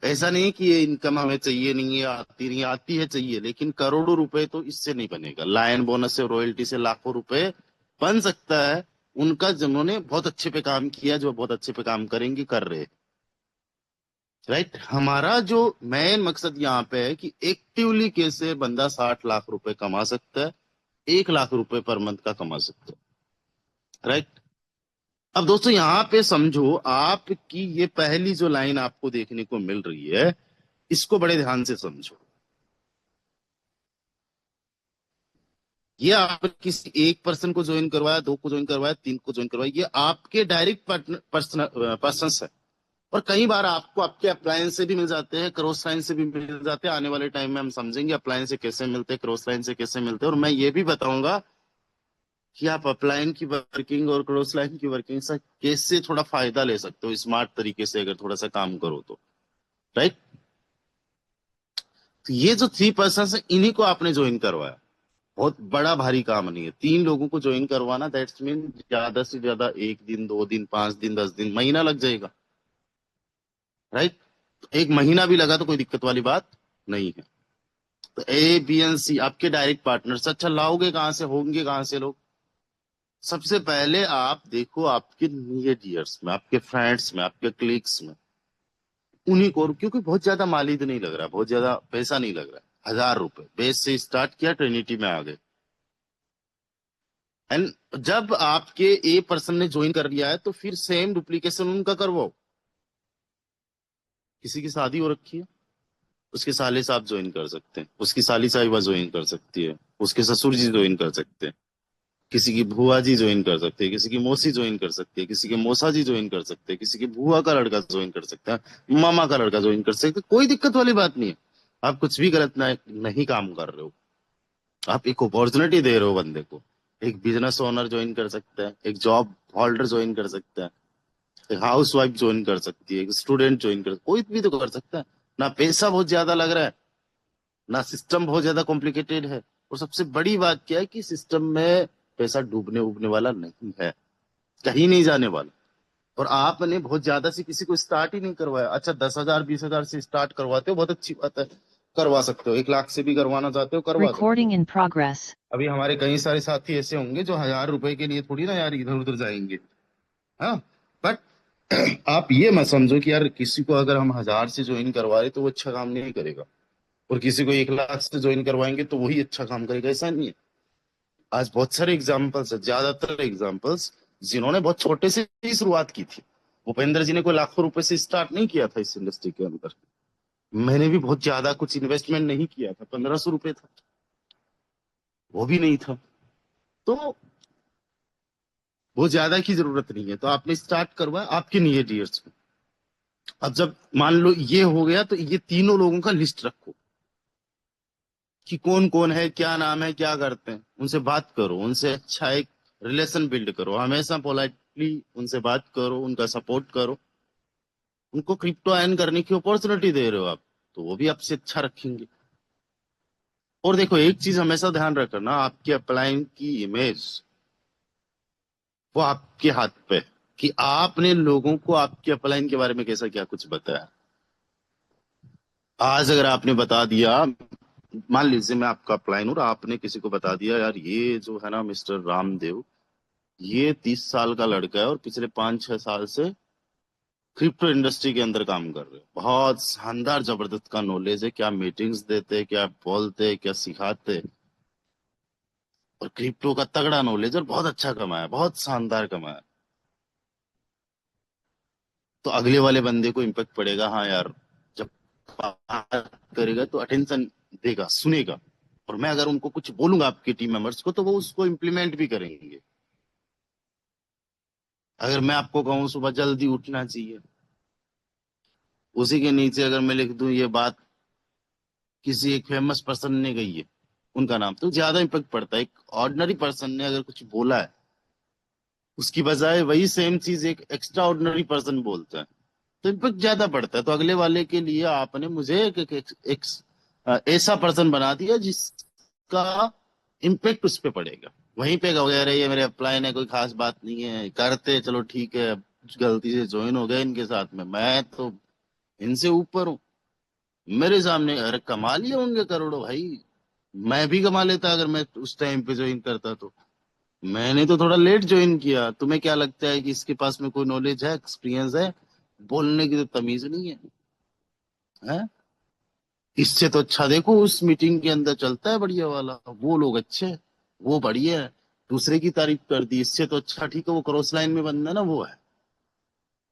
ऐसा नहीं कि ये इनकम हमें चाहिए नहीं है, आती नहीं, आती है, चाहिए, लेकिन करोड़ों रुपए तो इससे नहीं बनेगा। लाइन बोनस से, रॉयल्टी से लाखों रुपए बन सकता है उनका, जिन्होंने बहुत अच्छे पे काम किया, जो बहुत अच्छे पे काम करेंगे, कर रहे। राइट। हमारा जो मेन मकसद यहाँ पे है कि एक्टिवली कैसे बंदा 60 लाख रुपए कमा सकता है, 1 लाख रुपए पर मंथ का कमा सकता है। राइट। अब दोस्तों यहाँ पे समझो, आपकी ये पहली जो लाइन आपको देखने को मिल रही है, इसको बड़े ध्यान से समझो। ये आप किसी एक पर्सन को ज्वाइन करवाया, 2 को ज्वाइन करवाया, 3 को ज्वाइन करवाया, ये आपके डायरेक्ट पर्सन है। और कई बार आपको आपके अपलायन से भी मिल जाते हैं, क्रॉस लाइन से भी मिल जाते हैं। आने वाले टाइम में हम समझेंगे अपलायन से कैसे मिलते हैं, क्रॉस लाइन से कैसे मिलते हैं। और मैं ये भी बताऊंगा कि आप अपलाइन की वर्किंग और क्रॉस लाइन की वर्किंग से कैसे थोड़ा फायदा ले सकते हो, स्मार्ट तरीके से अगर थोड़ा सा काम करो तो। राइट। तो ये जो 3 पर्सन है, इन्हीं को आपने ज्वाइन करवाया। बहुत बड़ा भारी काम नहीं है 3 लोगों को ज्वाइन करवाना। दैट्स मीन ज्यादा से ज्यादा 1 दिन, 2 दिन, 5 दिन, 10 दिन, महीना लग जाएगा। राइट। एक महीना भी लगा तो कोई दिक्कत वाली बात नहीं है। तो ए, बी एंड सी आपके डायरेक्ट पार्टनर्स। अच्छा, लाओगे कहां से, होंगे कहां से लोग? सबसे पहले आप देखो आपके नियर डियर्स में, आपके फ्रेंड्स में, आपके क्लिक्स में, उन्हीं को। क्योंकि बहुत ज्यादा मालिद नहीं लग रहा, बहुत ज्यादा पैसा नहीं लग रहा, 1000 रुपए बेस से स्टार्ट किया, ट्रिनिटी में आ गए। एंड जब आपके ए पर्सन ने ज्वाइन कर लिया है तो फिर सेम डुप्लीकेशन उनका करवाओ। किसी की शादी हो रखी है, उसके साले साहब ज्वाइन कर सकते हैं, उसकी साली साहिबा ज्वाइन कर सकती है, उसके ससुर जी ज्वाइन कर सकते हैं, किसी की भुआ जी ज्वाइन कर सकते हैं, किसी की मौसी ज्वाइन कर सकती है, किसी के मौसा जी ज्वाइन कर सकते हैं, किसी की भुआ का लड़का ज्वाइन कर सकता है, मामा का लड़का ज्वाइन कर सकते हैं। कोई दिक्कत वाली बात नहीं है। आप कुछ भी गलत नहीं काम कर रहे हो। आप एक अपॉर्चुनिटी दे रहे हो बंदे को। एक बिजनेस ओनर ज्वाइन कर सकता है, एक जॉब होल्डर ज्वाइन कर सकता है, एक हाउस वाइफ ज्वाइन कर सकती है, एक स्टूडेंट ज्वाइन कर, कोई भी तो कर सकता है। ना पैसा बहुत ज्यादा लग रहा है, ना सिस्टम बहुत ज्यादा कॉम्प्लिकेटेड है, और सबसे बड़ी बात क्या है कि सिस्टम में पैसा डूबने उबने वाला नहीं है, कहीं नहीं जाने वाला। और आपने बहुत ज्यादा से किसी को स्टार्ट ही नहीं करवाया। अच्छा 10,000 20,000 से स्टार्ट करवाते हो, बहुत अच्छी बात है, करवा सकते हो। 1 लाख से भी करवाना चाहते हो, करवा सकते हो। Recording in progress. अभी हमारे कई सारे साथी ऐसे होंगे जो 1,000 रुपए के लिए थोड़ी ना यार इधर उधर जाएंगे। हाँ, बट आप ये मत समझो कि यार किसी को अगर हम 1,000 से ज्वाइन करवा रहे तो वो अच्छा काम नहीं करेगा, और किसी को 1 लाख से ज्वाइन करवाएंगे तो वही अच्छा काम करेगा, ऐसा नहीं है। आज बहुत सारे एग्जाम्पल्स है, ज्यादातर एग्जाम्पल्स जिन्होंने बहुत छोटे से ही शुरुआत की थी। भूपेंद्र जी ने कोई लाखों रुपए से स्टार्ट नहीं किया था इस इंडस्ट्री के अंदर। मैंने भी बहुत ज्यादा कुछ इन्वेस्टमेंट नहीं किया था, 1,500 रुपए था, वो भी नहीं था। तो बहुत ज्यादा की जरूरत नहीं है। तो आपने स्टार्ट करवाया, आपके नीड ईयर्स में। अब जब मान लो ये हो गया तो ये तीनों लोगों का लिस्ट रखो कि कौन कौन है, क्या नाम है, क्या करते हैं। उनसे बात करो, उनसे अच्छा एक रिलेशन बिल्ड करो, हमेशा पोलाइटली उनसे बात करो, उनका सपोर्ट करो। उनको क्रिप्टो अर्न करने की अपॉर्चुनिटी दे रहे हो आप, तो वो भी आपसे अच्छा रखेंगे। और देखो एक चीज हमेशा ध्यान रखना, आपकी अपलाइन की इमेज वो आपके हाथ पे है कि आपने लोगों को आपकी अपलाइन के बारे में कैसा क्या कुछ बताया। आज अगर आपने बता दिया, मान लीजिए मैं आपका अपलाइन हूं और आपने किसी को बता दिया यार ये जो है ना मिस्टर रामदेव, ये 30 साल का लड़का है और पिछले 5-6 साल से क्रिप्टो इंडस्ट्री के अंदर काम कर रहे हैं, बहुत शानदार जबरदस्त का नॉलेज है, क्या मीटिंग्स देते, क्या बोलते, क्या सिखाते, और क्रिप्टो का तगड़ा नॉलेज, और बहुत अच्छा कमाया, बहुत शानदार कमाया। तो अगले वाले बंदे को इम्पेक्ट पड़ेगा, हाँ यार जब बात करेगा तो अटेंशन देगा, सुनेगा। और मैं अगर उनको कुछ बोलूंगा आपके टीम मेंबर्स को तो वो उसको इम्प्लीमेंट भी करेंगे। अगर मैं आपको कहूँ सुबह जल्दी उठना चाहिए, उसी के नीचे अगर मैं लिख दूं ये बात किसी एक फेमस पर्सन ने कही है, उनका नाम, तो ज्यादा इम्पेक्ट पड़ता है। एक ऑर्डिनरी पर्सन ने अगर कुछ बोला है उसकी बजाय वही सेम चीज एक एक्स्ट्रा ऑर्डिनरी पर्सन बोलता है तो इम्पेक्ट ज्यादा पड़ता है। तो अगले वाले के लिए आपने मुझे एक ऐसा पर्सन बना दिया जिसका इम्पेक्ट उस पर पड़ेगा। वहीं पे कहोगे अरे ये मेरे अपलाइन है, कोई खास बात नहीं है, करते चलो ठीक है, कुछ गलती से ज्वाइन हो गए इनके साथ में, मैं तो इनसे ऊपर हूँ, मेरे सामने अरे कमा लिए होंगे करोड़ों भाई, मैं भी कमा लेता अगर मैं उस टाइम पे ज्वाइन करता तो। मैंने तो थोड़ा लेट ज्वाइन किया, तुम्हें क्या लगता है कि इसके पास में कोई नॉलेज है, एक्सपीरियंस है, बोलने की तो तमीज नहीं है, हैं? इससे तो अच्छा देखो उस मीटिंग के अंदर चलता है बढ़िया वाला, वो लोग अच्छे हैं, वो बढ़िया है, दूसरे की तारीफ कर दी, इससे तो अच्छा ठीक है वो क्रॉस लाइन में बंदा ना वो है।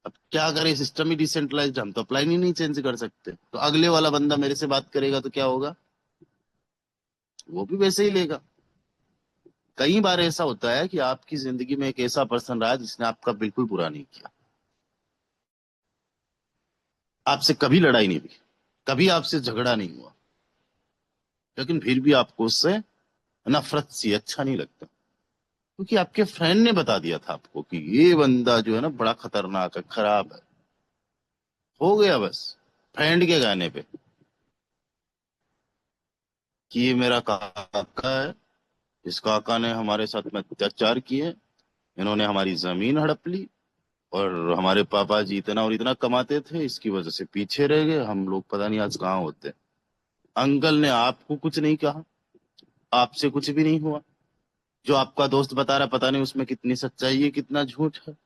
अब क्या करें, सिस्टम ही डिसेंट्रलाइज्ड, हम तो अपलाइन ही नहीं चेंज कर सकते। तो अगले वाला बंदा मेरे से बात करेगा तो क्या होगा, वो भी वैसे ही लेगा। कई बार ऐसा होता है कि आपकी जिंदगी में एक ऐसा पर्सन रहा है जिसने आपका बिल्कुल बुरा नहीं किया, आपसे कभी लड़ाई नहीं हुई, कभी आपसे झगड़ा नहीं हुआ, लेकिन फिर भी आपको उससे नफरत सी, अच्छा नहीं लगता, क्योंकि आपके फ्रेंड ने बता दिया था आपको कि ये बंदा जो है ना बड़ा खतरनाक है, खराब है। हो गया बस फ्रेंड के गाने पे कि ये मेरा काका है, इस काका ने हमारे साथ में अत्याचार किए, इन्होंने हमारी जमीन हड़प ली, और हमारे पापा जी इतना और इतना कमाते थे, इसकी वजह से पीछे रह गए, हम लोग पता नहीं आज कहाँ होते। अंकल ने आपको कुछ नहीं कहा, आपसे कुछ भी नहीं हुआ, जो आपका दोस्त बता रहा पता नहीं उसमें कितनी सच्चाई है कितना झूठ है।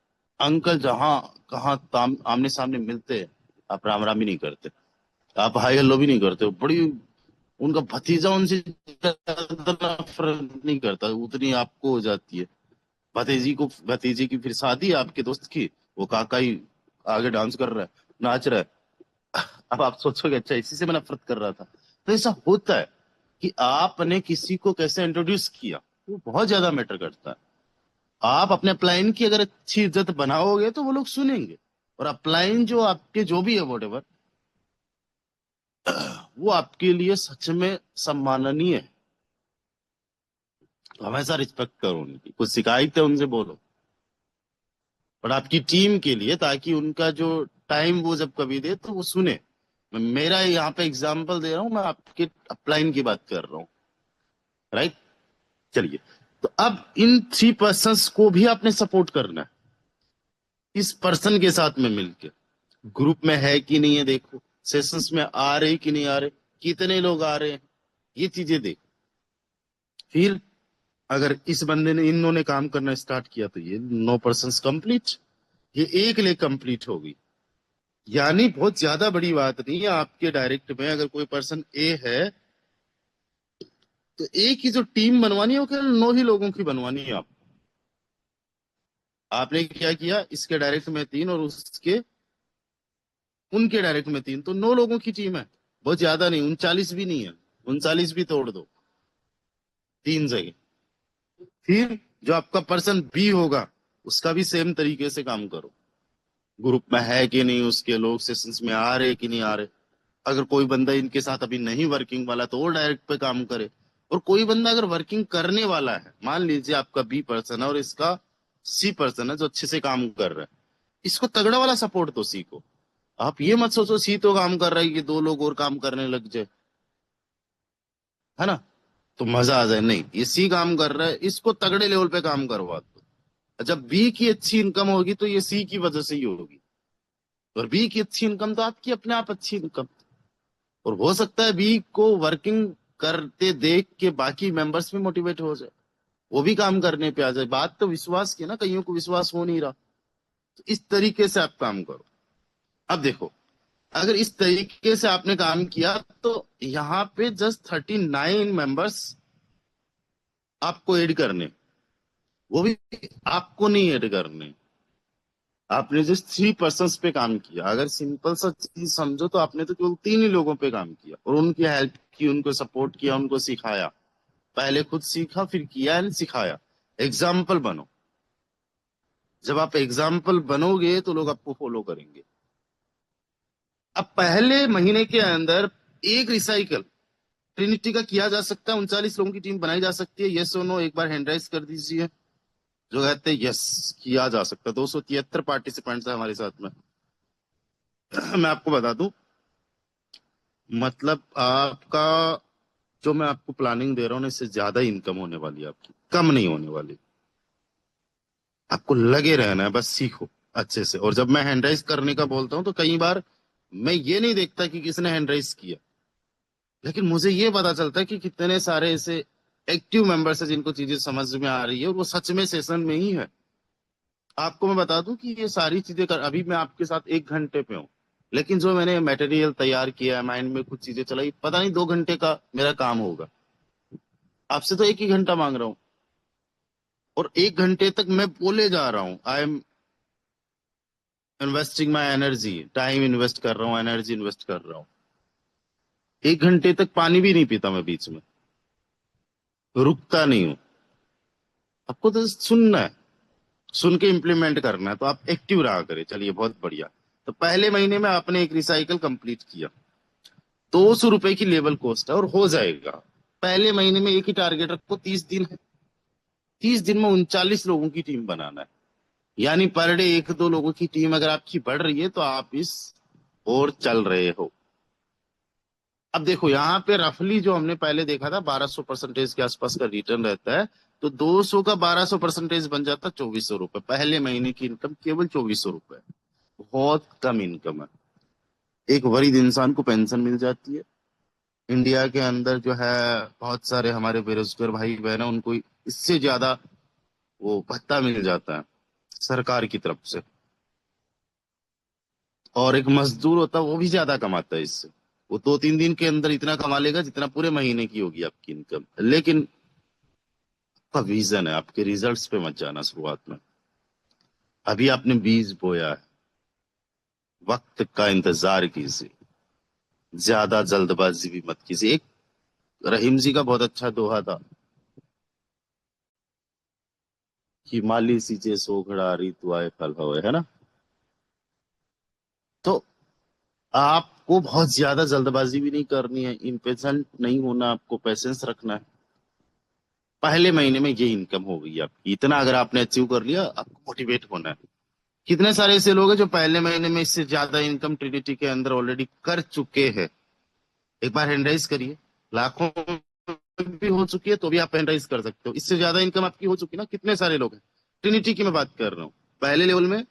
अंकल जहां कहाँ आमने सामने मिलते हैं, आप राम राम ही नहीं करते, आप हाई हेलो भी नहीं करते, बड़ी उनका भतीजा उनसे ज्यादा फर्क नहीं करता, उतनी आपको हो जाती है। भतीजी की फिर शादी है आपके दोस्त की, वो काका ही आगे डांस कर रहा है, नाच रहा है। अब आप सोचोगे अच्छा इसी से मैं नफरत कर रहा था। तो ऐसा होता है कि आपने किसी को कैसे इंट्रोड्यूस किया, वो बहुत ज्यादा मैटर करता है। आप अपने अपलाइन की अगर अच्छी इज्जत बनाओगे तो वो लोग सुनेंगे, और अपलाइन जो आपके जो भी है वोटेवर, वो आपके लिए सच में सम्माननीय है। तो हमेशा रिस्पेक्ट करो उनकी, कुछ शिकायत है उनसे बोलो, और आपकी टीम के लिए, ताकि उनका जो टाइम वो जब कभी दे तो वो सुने। मैं मेरा यहाँ पे एग्जांपल दे रहा हूँ, मैं आपके अपलाइन की बात कर रहा हूँ, राइट। चलिए, तो अब इन 3 पर्सन्स को भी आपने सपोर्ट करना है, इस पर्सन के साथ में मिलके। ग्रुप में है कि नहीं है देखो, सेशंस में आ रहे कि नहीं आ रहे, कितने लोग आ रहे हैं, ये चीजें देखो। फिर अगर इस बंदे ने, इन्होंने काम करना स्टार्ट किया तो ये 9 पर्सन्स कंप्लीट, ये एक लेग कंप्लीट हो गई। यानी बहुत ज्यादा बड़ी बात नहीं है आपके डायरेक्ट में, अगर कोई पर्सन ए है तो ए की जो टीम बनवानी है वो केवल 9 ही लोगों की बनवानी है। आपने क्या किया, इसके डायरेक्ट में 3 और उसके उनके डायरेक्ट में 3, तो 9 लोगों की टीम है। बहुत ज्यादा नहीं, 39 भी नहीं है, 39 भी तोड़ दो 3 जगह। फिर जो आपका पर्सन बी होगा उसका भी सेम तरीके से काम करो, ग्रुप में है कि नहीं, उसके लोग सेशंस में आ रहे कि नहीं आ रहे। अगर कोई बंदा इनके साथ अभी नहीं वर्किंग वाला तो वो डायरेक्ट पे काम करे, और कोई बंदा अगर वर्किंग करने वाला है, मान लीजिए आपका बी पर्सन है और इसका सी पर्सन है जो अच्छे से काम कर रहा है, इसको तगड़ा वाला सपोर्ट दो सी को। आप ये मत सोचो सी तो काम कर रहा है कि 2 लोग और काम करने लग जाए, है ना, तो मजा आ जाए। नहीं, ये सी काम कर रहा है, इसको तगड़े लेवल पे काम करवा दो। जब बी की अच्छी इनकम होगी तो ये सी की वजह से ही होगी, और बी की अच्छी इनकम तो आपकी अपने आप अच्छी इनकम। और हो सकता है बी को वर्किंग करते देख के बाकी मेंबर्स भी मोटिवेट हो जाए, वो भी काम करने पे आ जाए। बात तो विश्वास की ना, कईयों को विश्वास हो नहीं रहा, तो इस तरीके से आप काम करो। अब देखो, अगर इस तरीके से आपने काम किया तो यहाँ पे जस्ट 39 मेंबर्स आपको ऐड करने, वो भी आपको नहीं ऐड करने। आपने जस्ट 3 पर्सन्स पे काम किया। अगर सिंपल सा चीज समझो तो आपने तो केवल 3 ही लोगों पे काम किया, और उनकी हेल्प की, उनको सपोर्ट किया, उनको सिखाया। पहले खुद सीखा, फिर किया एंड सिखाया। एग्जाम्पल बनो। जब आप एग्जाम्पल बनोगे तो लोग आपको फॉलो करेंगे। अब पहले महीने के अंदर एक रिसाइकल ट्रिनिटी का किया जा सकता है, 39 लोगों की टीम बनाई जा सकती है। यस और नो एक बार हैंड राइज कर दीजिए जो कहते हैं यस, किया जा सकता है। 273 पार्टिसिपेंट्स है हमारे साथ में। मैं आपको बता दूं, मतलब आपका जो मैं आपको प्लानिंग दे रहा हूँ ना, इससे ज्यादा इनकम होने वाली है आपकी, कम नहीं होने वाली। आपको लगे रहना है, बस सीखो अच्छे से। और जब मैं हैंड राइज करने का बोलता हूँ तो कई बार मैं ये नहीं देखता कि किसने हैंड राइज किया, लेकिन मुझे ये पता चलता है कि कितने सारे ऐसे एक्टिव मेंबर्स हैं जिनको चीजें समझ में आ रही है और वो सच में सेशन में ही है। आपको मैं बता दूं कि ये सारी चीजें अभी मैं आपके साथ 1 घंटे पे हूँ, लेकिन जो मैंने मटेरियल तैयार किया है, माइंड में कुछ चीजें चलाई, पता नहीं 2 घंटे का मेरा काम होगा। आपसे तो 1 ही घंटा मांग रहा हूँ, और 1 घंटे तक मैं बोले जा रहा हूँ। I am investing my energy, time invest कर रहा हूँ, एनर्जी इन्वेस्ट कर रहा हूँ। 1 घंटे तक पानी भी नहीं पीता मैं बीच में, रुकता नहीं हूँ। आपको तो सुनना है, सुन के इम्प्लीमेंट करना है, तो आप एक्टिव रहा करें। चलिए, बहुत बढ़िया। तो पहले महीने में आपने एक रिसाइकल कंप्लीट किया, 200 रुपए की लेवल कॉस्ट है, और हो जाएगा। पहले महीने में एक ही टारगेट रखो, 30 दिन है। 30 दिन में 39 लोगों की टीम बनाना है। यानी पर डे 1-2 लोगों की टीम अगर आपकी बढ़ रही है तो आप इस और चल रहे हो। अब देखो, यहाँ पे रफली जो हमने पहले देखा था 1200% के आसपास का रिटर्न रहता है, तो 200 का 1200% बन जाता 2400 रुपए। पहले महीने की इनकम केवल 2400 रुपए, बहुत कम इनकम है। एक वरीद इंसान को पेंशन मिल जाती है। इंडिया के अंदर जो है बहुत सारे हमारे बेरोजगार भाई बहन हैं, उनको इससे ज्यादा वो भत्ता मिल जाता है सरकार की तरफ से। और एक मजदूर होता है वो भी ज्यादा कमाता है इससे, वो 2-3 दिन के अंदर इतना कमा लेगा जितना पूरे महीने की होगी आपकी इनकम। लेकिन आपका विजन है, आपके रिजल्ट्स पे मत जाना शुरुआत में। अभी आपने बीज बोया है, वक्त का इंतजार कीजिए, ज्यादा जल्दबाजी भी मत कीजिए। एक रहीम जी का बहुत अच्छा दोहा था कि माली सींचे सोखड़ा ऋतु आए फल होए, है ना। तो आपको बहुत ज्यादा जल्दबाजी भी नहीं करनी है, इम्पेशेंट नहीं होना, आपको पेशेंस रखना है। पहले महीने में ये इनकम हो गई आपकी, इतना अगर आपने अचीव कर लिया, आपको मोटिवेट होना है। कितने सारे ऐसे लोग हैं जो पहले महीने में इससे ज्यादा इनकम ट्रिनिटी के अंदर ऑलरेडी कर चुके हैं। एक बार हैंड राइज करिए, लाखों में भी हो चुकी है तो भी आप हैंड राइज कर सकते हो। इससे ज्यादा इनकम आपकी हो चुकी है ना, कितने सारे लोग हैं। ट्रिनिटी की मैं बात कर रहा हूँ, पहले लेवल में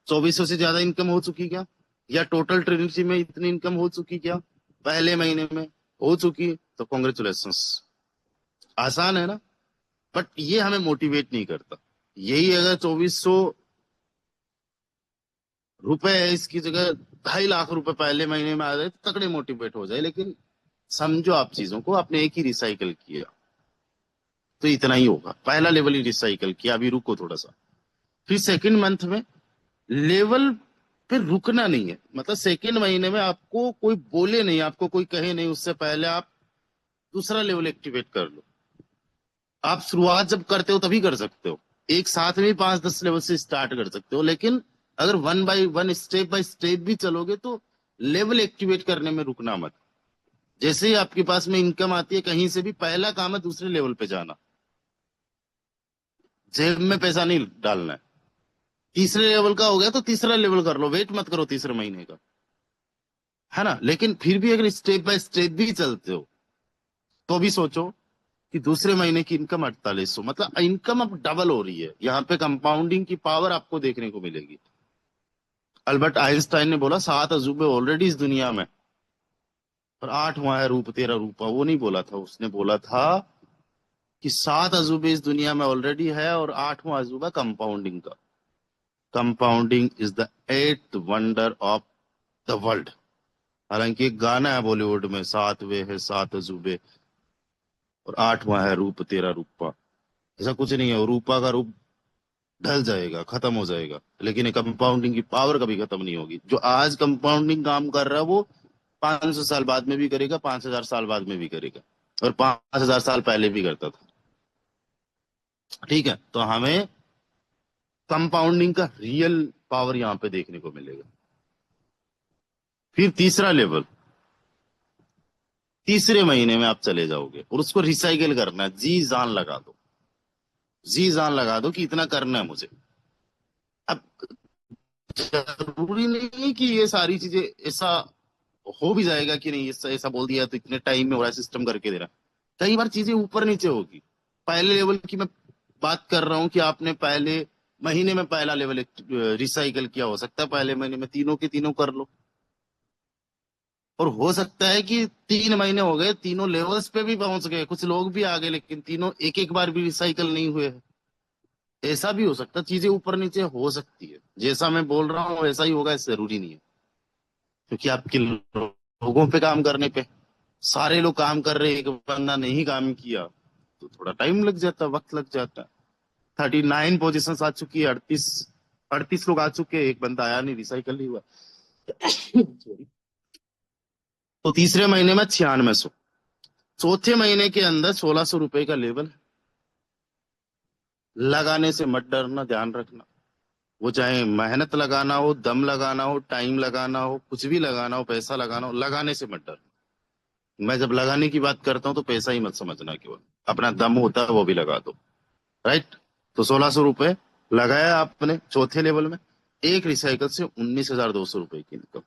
2400 से ज्यादा इनकम हो चुकी क्या, या टोटल ट्रिनिटी में इतनी इनकम हो चुकी क्या, पहले महीने में हो चुकी, तो कॉन्ग्रेचुलेशन। आसान है ना। बट ये हमें मोटिवेट नहीं करता। यही अगर 2400 रुपए है, इसकी जगह 2.5 लाख रुपए पहले महीने में आ जाए तो तगड़े मोटिवेट हो जाए। लेकिन समझो आप चीजों को, आपने एक ही रिसाइकल किया तो इतना ही होगा। पहला लेवल ही रिसाइकल किया, अभी रुको थोड़ा सा। फिर सेकंड मंथ में लेवल पे रुकना नहीं है, मतलब सेकंड महीने में आपको कोई बोले नहीं, आपको कोई कहे नहीं, उससे पहले आप दूसरा लेवल एक्टिवेट कर लो। आप शुरुआत जब करते हो तभी कर सकते हो, एक साथ में 5-10 लेवल से स्टार्ट कर सकते हो। लेकिन अगर 1 बाय 1 स्टेप बाय स्टेप भी चलोगे तो लेवल एक्टिवेट करने में रुकना मत। जैसे ही आपके पास में इनकम आती है कहीं से भी, पहला काम है दूसरे लेवल पे जाना, जेब में पैसा नहीं डालना है। तीसरे लेवल का हो गया तो तीसरा लेवल कर लो, वेट मत करो तीसरे महीने का, है ना। लेकिन फिर भी अगर स्टेप बाय स्टेप भी चलते हो तो भी सोचो कि दूसरे महीने की इनकम 4800, मतलब इनकम अब डबल हो रही है। यहाँ पे कंपाउंडिंग की पावर आपको देखने को मिलेगी। अल्बर्ट आइंस्टाइन ने बोला 7 अजूबे ऑलरेडी इस दुनिया में, और 8वां है रूप तेरा रूपा। वो नहीं बोला था, उसने बोला था कि 7 अजूबे इस दुनिया में ऑलरेडी है और 8वां अजूबा कंपाउंडिंग का। Compounding is the 8th wonder of the world. हालांकि एक गाना है बॉलीवुड में, 7 वे है 7 अजूबे और 8वां है रूप तेरा रूपा। ऐसा कुछ नहीं है, वो रूपा का रूप ढल जाएगा, खत्म हो जाएगा, लेकिन ये कंपाउंडिंग की पावर कभी खत्म नहीं होगी। जो आज कंपाउंडिंग काम कर रहा है वो 500 साल बाद में भी करेगा, 5000 साल बाद में भी करेगा, और 5000 साल पहले भी करता था। ठीक है, तो हमें कंपाउंडिंग का रियल पावर यहाँ पे देखने को मिलेगा। फिर तीसरा लेवल, तीसरे महीने में आप चले जाओगे और उसको रिसाइकिल करना है। जी जान लगा दो, जी जान लगा दो कि इतना करना है मुझे। अब जरूरी नहीं है कि ये सारी चीजें ऐसा हो भी जाएगा कि नहीं, ऐसा ऐसा बोल दिया तो इतने टाइम में हो रहा है, सिस्टम करके दे रहा है। कई बार चीजें ऊपर नीचे होगी। पहले लेवल की मैं बात कर रहा हूं कि आपने पहले महीने में पहला लेवल रिसाइकल किया, हो सकता है पहले महीने में तीनों के तीनों कर लो, और हो सकता है कि 3 महीने हो गए, तीनों लेवल्स पे भी पहुंच गए, कुछ लोग भी आ गए, लेकिन तीनों एक एक बार भी रिसाइकल नहीं हुए हैं। ऐसा भी हो सकता है, चीजें ऊपर नीचे हो सकती है। जैसा मैं बोल रहा हूँ वैसा ही होगा, ऐसा जरूरी नहीं है। क्योंकि आपके लोगों पे काम करने पे, सारे लोग काम कर रहे हैं, एक बंदा नहीं काम किया तो थोड़ा टाइम लग जाता है, वक्त लग जाता है। 39 पोजिशन आ चुकी है, 38 लोग आ चुके हैं, एक बंदा आया नहीं, रिसाइकल नहीं हुआ। Sorry। तो तीसरे महीने में 9600, चौथे महीने के अंदर 1600 रुपए का लेवल। लगाने से मत डरना, ध्यान रखना। वो चाहे मेहनत लगाना हो, दम लगाना हो, टाइम लगाना हो, कुछ भी लगाना हो, पैसा लगाना हो, लगाने से मत डरना। मैं जब लगाने की बात करता हूँ तो पैसा ही मत समझना, केवल अपना दम होता है वो भी लगा दो। राइट। तो 1600 रुपए लगाया आपने चौथे लेवल में, एक रिसाइकल से 19,200 रुपए की इनकम।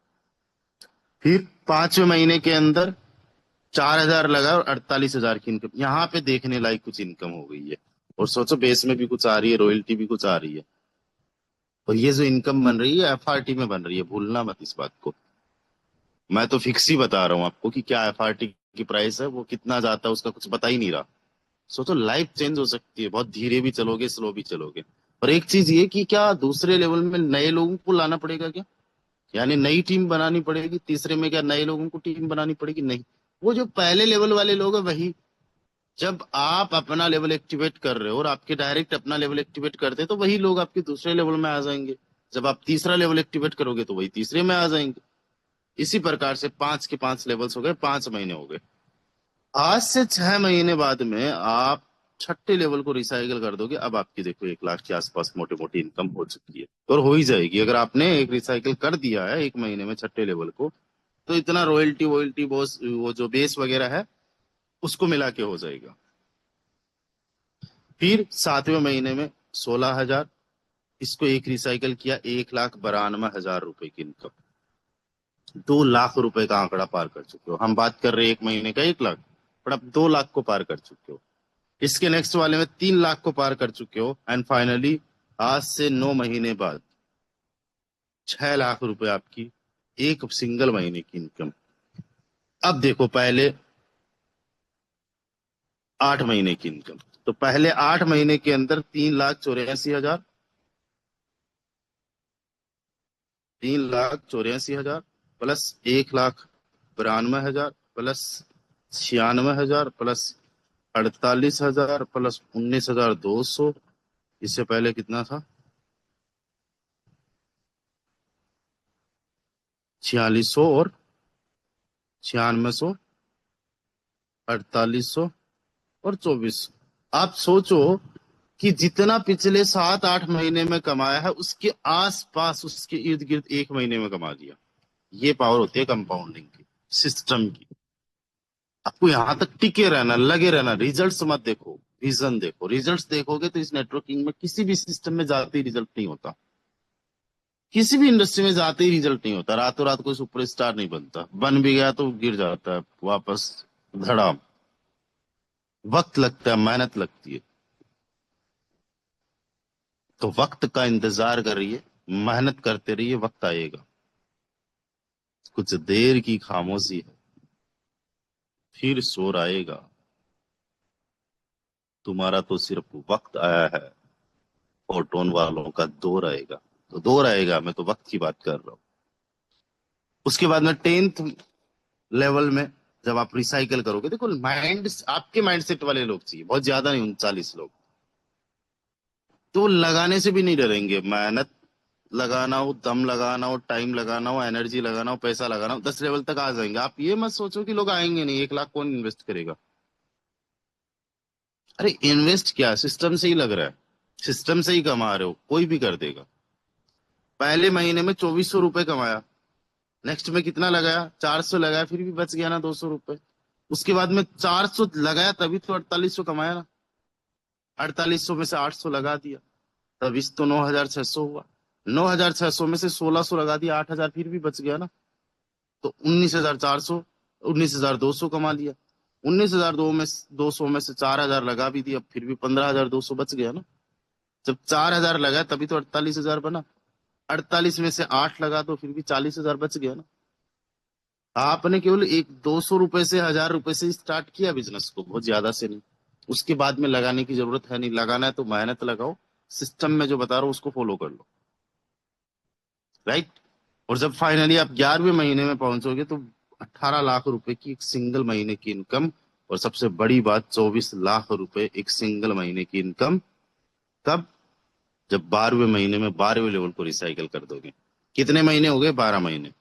फिर 5वें महीने के अंदर 4000 लगा और 48,000 की इनकम। यहाँ पे देखने लायक कुछ इनकम हो गई है, और सोचो बेस में भी कुछ आ रही है, रॉयल्टी भी कुछ आ रही है। और ये जो इनकम बन रही है एफआरटी में बन रही है, भूलना मत इस बात को। मैं तो फिक्स ही बता रहा हूँ आपको कि क्या एफआरटी की प्राइस है, वो कितना जाता है उसका कुछ पता ही नहीं रहा। सोचो लाइफ चेंज हो सकती है, बहुत धीरे भी चलोगे, स्लो भी चलोगे। और एक चीज ये कि क्या दूसरे लेवल में नए लोगों को लाना पड़ेगा क्या? यानी नई टीम बनानी पड़ेगी। तीसरे में क्या नए लोगों को टीम बनानी पड़ेगी? नहीं, वो जो पहले लेवल वाले लोग हैं वही। जब आप अपना लेवल एक्टिवेट कर रहे हो और आपके डायरेक्ट अपना लेवल एक्टिवेट करते हैं तो वही लोग आपके दूसरे लेवल में आ जाएंगे। जब आप तीसरा लेवल एक्टिवेट करोगे तो वही तीसरे में आ जाएंगे। इसी प्रकार से 5 के 5 लेवल्स हो गए, 5 महीने हो गए। आज से 6 महीने बाद में आप छठे लेवल को रिसाइकिल कर दोगे। अब आपकी देखो 1 लाख के आसपास मोटी मोटी इनकम हो चुकी है और हो ही जाएगी। अगर आपने एक रिसाइकिल कर दिया है 1 महीने में छठे लेवल को, तो इतना रॉयल्टी वॉयल्टी बॉस वो जो बेस वगैरह है उसको मिला के हो जाएगा। फिर 7वें महीने में 16,000, इसको एक रिसाइकिल किया, 1,92,000 रुपए की इनकम। 2 लाख रुपए का आंकड़ा पार कर चुके हो। हम बात कर रहे हैं 1 महीने का 1 लाख, पर अब 2 लाख को पार कर चुके हो। इसके नेक्स्ट वाले में 3 लाख को पार कर चुके हो। एंड फाइनली आज से 9 महीने बाद 6 लाख रुपए आपकी एक सिंगल महीने की इनकम। अब देखो पहले 8 महीने की इनकम। तो पहले 8 महीने के अंदर 3,84,000, 3,84,000 प्लस 1,92,000 प्लस 96,000 प्लस 48,000 प्लस 19,200। इससे पहले कितना था? 4,600 और 9,600, 4,800 और 2,400। आप सोचो कि जितना पिछले 7-8 महीने में कमाया है उसके आसपास उसके इर्द गिर्द 1 महीने में कमा लिया। ये पावर होती है कंपाउंडिंग की, सिस्टम की। आपको यहां तक टिके रहना, लगे रहना, रिजल्ट्स मत देखो, विजन देखो। रिजल्ट्स देखोगे तो इस नेटवर्किंग में किसी भी सिस्टम में जाते ही रिजल्ट नहीं होता। किसी भी इंडस्ट्री में जाते ही रिजल्ट नहीं होता। रातों रात कोई सुपरस्टार नहीं बनता, बन भी गया तो गिर जाता है वापस धड़ाम। वक्त लगता है, मेहनत लगती है। तो वक्त का इंतजार करिए, मेहनत करते रहिए, वक्त आएगा। कुछ देर की खामोशी है, फिर शोर आएगा। तुम्हारा तो सिर्फ वक्त आया है, फोटोन वालों का दौर आएगा। तो दौर आएगा, मैं तो वक्त की बात कर रहा हूँ। उसके बाद में 10th लेवल में जब आप रिसाइकल करोगे, देखो माइंड, आपके माइंडसेट वाले लोग चाहिए, बहुत ज्यादा नहीं, 39 लोग। तो लगाने से भी नहीं डरेंगे। मेहनत लगाना हो, दम लगाना हो, टाइम लगाना हो, एनर्जी लगाना हो, पैसा लगाना हो, 10 लेवल तक आ जाएंगे। आप ये मत सोचो कि लोग आएंगे नहीं, 1 लाख कौन इन्वेस्ट करेगा? अरे इन्वेस्ट क्या, सिस्टम से ही लग रहा है, सिस्टम से ही कमा रहे हो, कोई भी कर देगा। पहले महीने में 2,400 रुपए कमाया, नेक्स्ट में कितना लगाया? 400 लगाया, फिर भी बच गया ना 200 रुपए। उसके बाद में 400 लगाया तभी तो 4800 कमाया ना। 4800 में से 800 लगा दिया, तब इस तो 9,600 हुआ। 9,600 में से 1,600 लगा दिया, 8,000 फिर भी बच गया ना। तो 19,400, 19,200 कमा लिया। 19,200 में से 4,000 लगा भी दिया, फिर भी 15,200 बच गया ना। जब 4,000 लगा तभी तो 48,000 बना। 48 में से 8 लगा तो फिर भी 40,000 बच गया ना। आपने केवल एक 200 रुपए से, 1,000 रुपए से स्टार्ट किया बिजनेस को, बहुत ज्यादा से नहीं। उसके बाद में लगाने की जरूरत है नहीं। लगाना है तो मेहनत लगाओ, सिस्टम में जो बता रहा हूँ उसको फॉलो कर लो, राइट। और जब फाइनली आप 11वें महीने में पहुंचोगे तो 18 लाख रुपए की एक सिंगल महीने की इनकम। और सबसे बड़ी बात, 24 लाख रुपए एक सिंगल महीने की इनकम। कब? जब 12वें महीने में 12वें लेवल को रिसाइकल कर दोगे। कितने महीने हो गए? 12 महीने।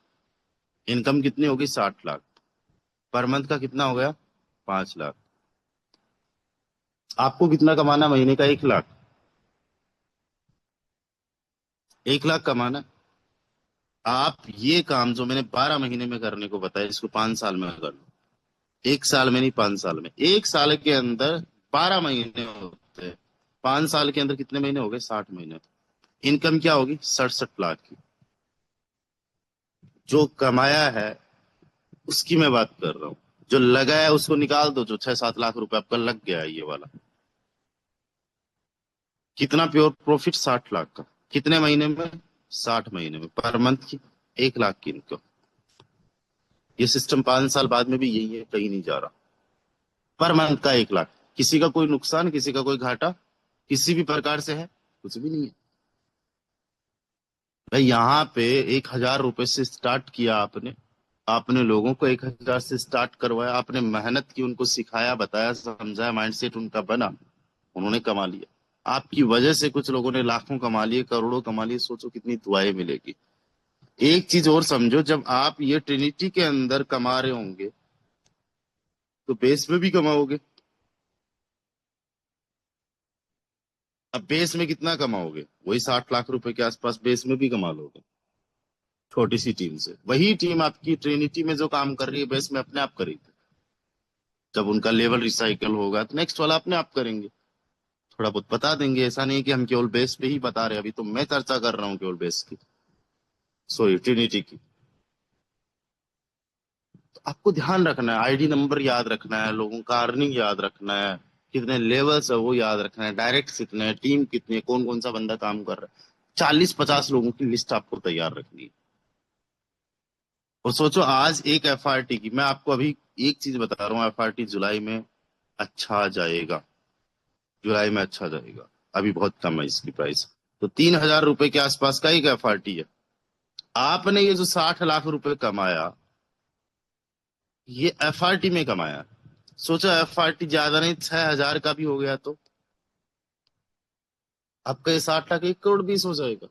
इनकम कितनी होगी? 60 लाख। पर मंथ का कितना हो गया? 5 लाख। आपको कितना कमाना? महीने का 1 लाख। 1 लाख कमाना। आप ये काम जो मैंने 12 महीने में करने को बताया, इसको 5 साल में कर लो। 1 साल में नहीं, 5 साल में। 1 साल के अंदर 12 महीने होते हैं, 5 साल के अंदर कितने महीने हो गए? 60 महीने। इनकम क्या होगी? 67 लाख की। जो कमाया है उसकी मैं बात कर रहा हूँ। जो लगाया है उसको निकाल दो, जो 6-7 लाख रुपए आपका लग गया है ये वाला। कितना प्योर प्रॉफिट? 60 लाख का। कितने महीने में? 60 महीने में। पर मंथ की 1 लाख की इनकम। ये सिस्टम 5 साल बाद में भी यही है, कहीं नहीं जा रहा। पर मंथ का 1 लाख। किसी का कोई नुकसान, किसी का कोई घाटा किसी भी प्रकार से है? कुछ भी नहीं है। भाई यहाँ पे 1,000 रुपए से स्टार्ट किया आपने, आपने लोगों को 1,000 से स्टार्ट करवाया, आपने मेहनत की, उनको सिखाया, बताया, समझाया, माइंडसेट उनका बना, उन्होंने कमा लिया। आपकी वजह से कुछ लोगों ने लाखों कमा लिए, करोड़ों कमा लिए, सोचो कितनी दुआएं मिलेगी। एक चीज और समझो, जब आप ये ट्रिनिटी के अंदर कमा रहे होंगे तो बेस में भी कमाओगे। अब बेस में कितना कमाओगे? वही 60 लाख रुपए के आसपास बेस में भी कमा लोगे, छोटी सी टीम से। वही टीम आपकी ट्रिनिटी में जो काम कर रही है बेस में अपने आप करेगी। जब उनका लेवल रिसाइकल होगा तो नेक्स्ट वाला अपने आप करेंगे, थोड़ा बहुत बता देंगे। ऐसा नहीं कि हम केवल बेस पे ही बता रहे हैं, अभी तो मैं चर्चा कर रहा हूँ केवल बेस की, सॉरी ट्रिनिटी की। तो आपको ध्यान रखना है, आईडी नंबर याद रखना है, लोगों का अर्निंग याद रखना है, कितने लेवल्स है वो याद रखना है, डायरेक्ट कितने हैं, टीम कितनी है, कौन कौन सा बंदा काम कर रहा है। 40-50 लोगों की लिस्ट आपको तैयार रखनी है। और सोचो आज एक एफआरटी की, मैं आपको अभी एक चीज बता रहा हूँ, एफआरटी जुलाई में अच्छा जाएगा, जुलाई में अच्छा जाएगा। अभी बहुत कम है इसकी प्राइस, तो 3,000 रुपए के आसपास का एक एफआरटी है। आपने ये जो 60 लाख रुपए कमाया, ये एफआरटी में कमाया। सोचो एफआरटी ज्यादा नहीं 6,000 का भी हो गया तो आपका ये 60 लाख 1,20,00,000 हो जाएगा।